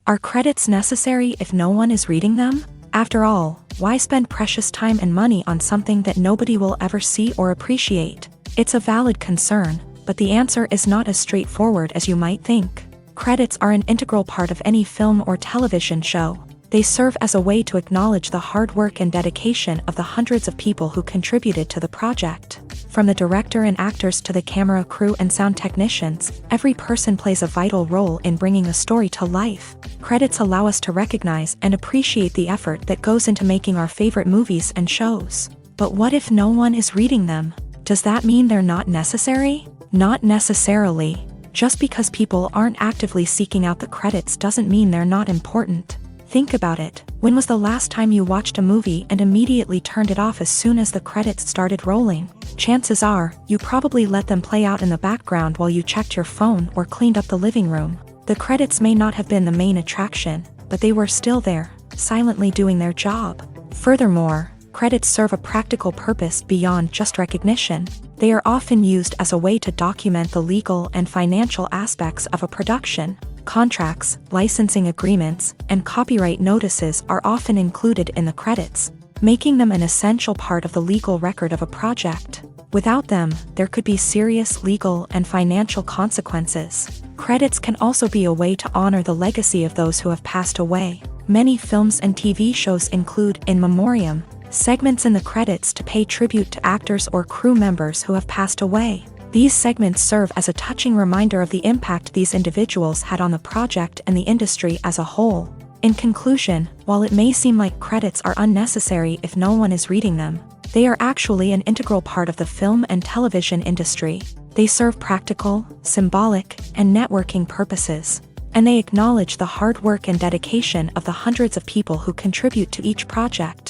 Are credits necessary if no one is reading them? After all, why spend precious time and money on something that nobody will ever see or appreciate? It's a valid concern, but the answer is not as straightforward as you might think. Credits are an integral part of any film or television show. They serve as a way to acknowledge the hard work and dedication of the hundreds of people who contributed to the project. From the director and actors to the camera crew and sound technicians, every person plays a vital role in bringing a story to life. Credits allow us to recognize and appreciate the effort that goes into making our favorite movies and shows. But what if no one is reading them? Does that mean they're not necessary? Not necessarily. Just because people aren't actively seeking out the credits doesn't mean they're not important. Think about it. When was the last time you watched a movie and immediately turned it off as soon as the credits started rolling? Chances are, you probably let them play out in the background while you checked your phone or cleaned up the living room. The credits may not have been the main attraction, but they were still there, silently doing their job. Furthermore, credits serve a practical purpose beyond just recognition. They are often used as a way to document the legal and financial aspects of a production. Contracts, licensing agreements, and copyright notices are often included in the credits, making them an essential part of the legal record of a project. Without them, there could be serious legal and financial consequences. Credits can also be a way to honor the legacy of those who have passed away. Many films and TV shows include in memoriam segments in the credits to pay tribute to actors or crew members who have passed away. These segments serve as a touching reminder of the impact these individuals had on the project and the industry as a whole. In conclusion, while it may seem like credits are unnecessary if no one is reading them, they are actually an integral part of the film and television industry. They serve practical, symbolic, and networking purposes, and they acknowledge the hard work and dedication of the hundreds of people who contribute to each project.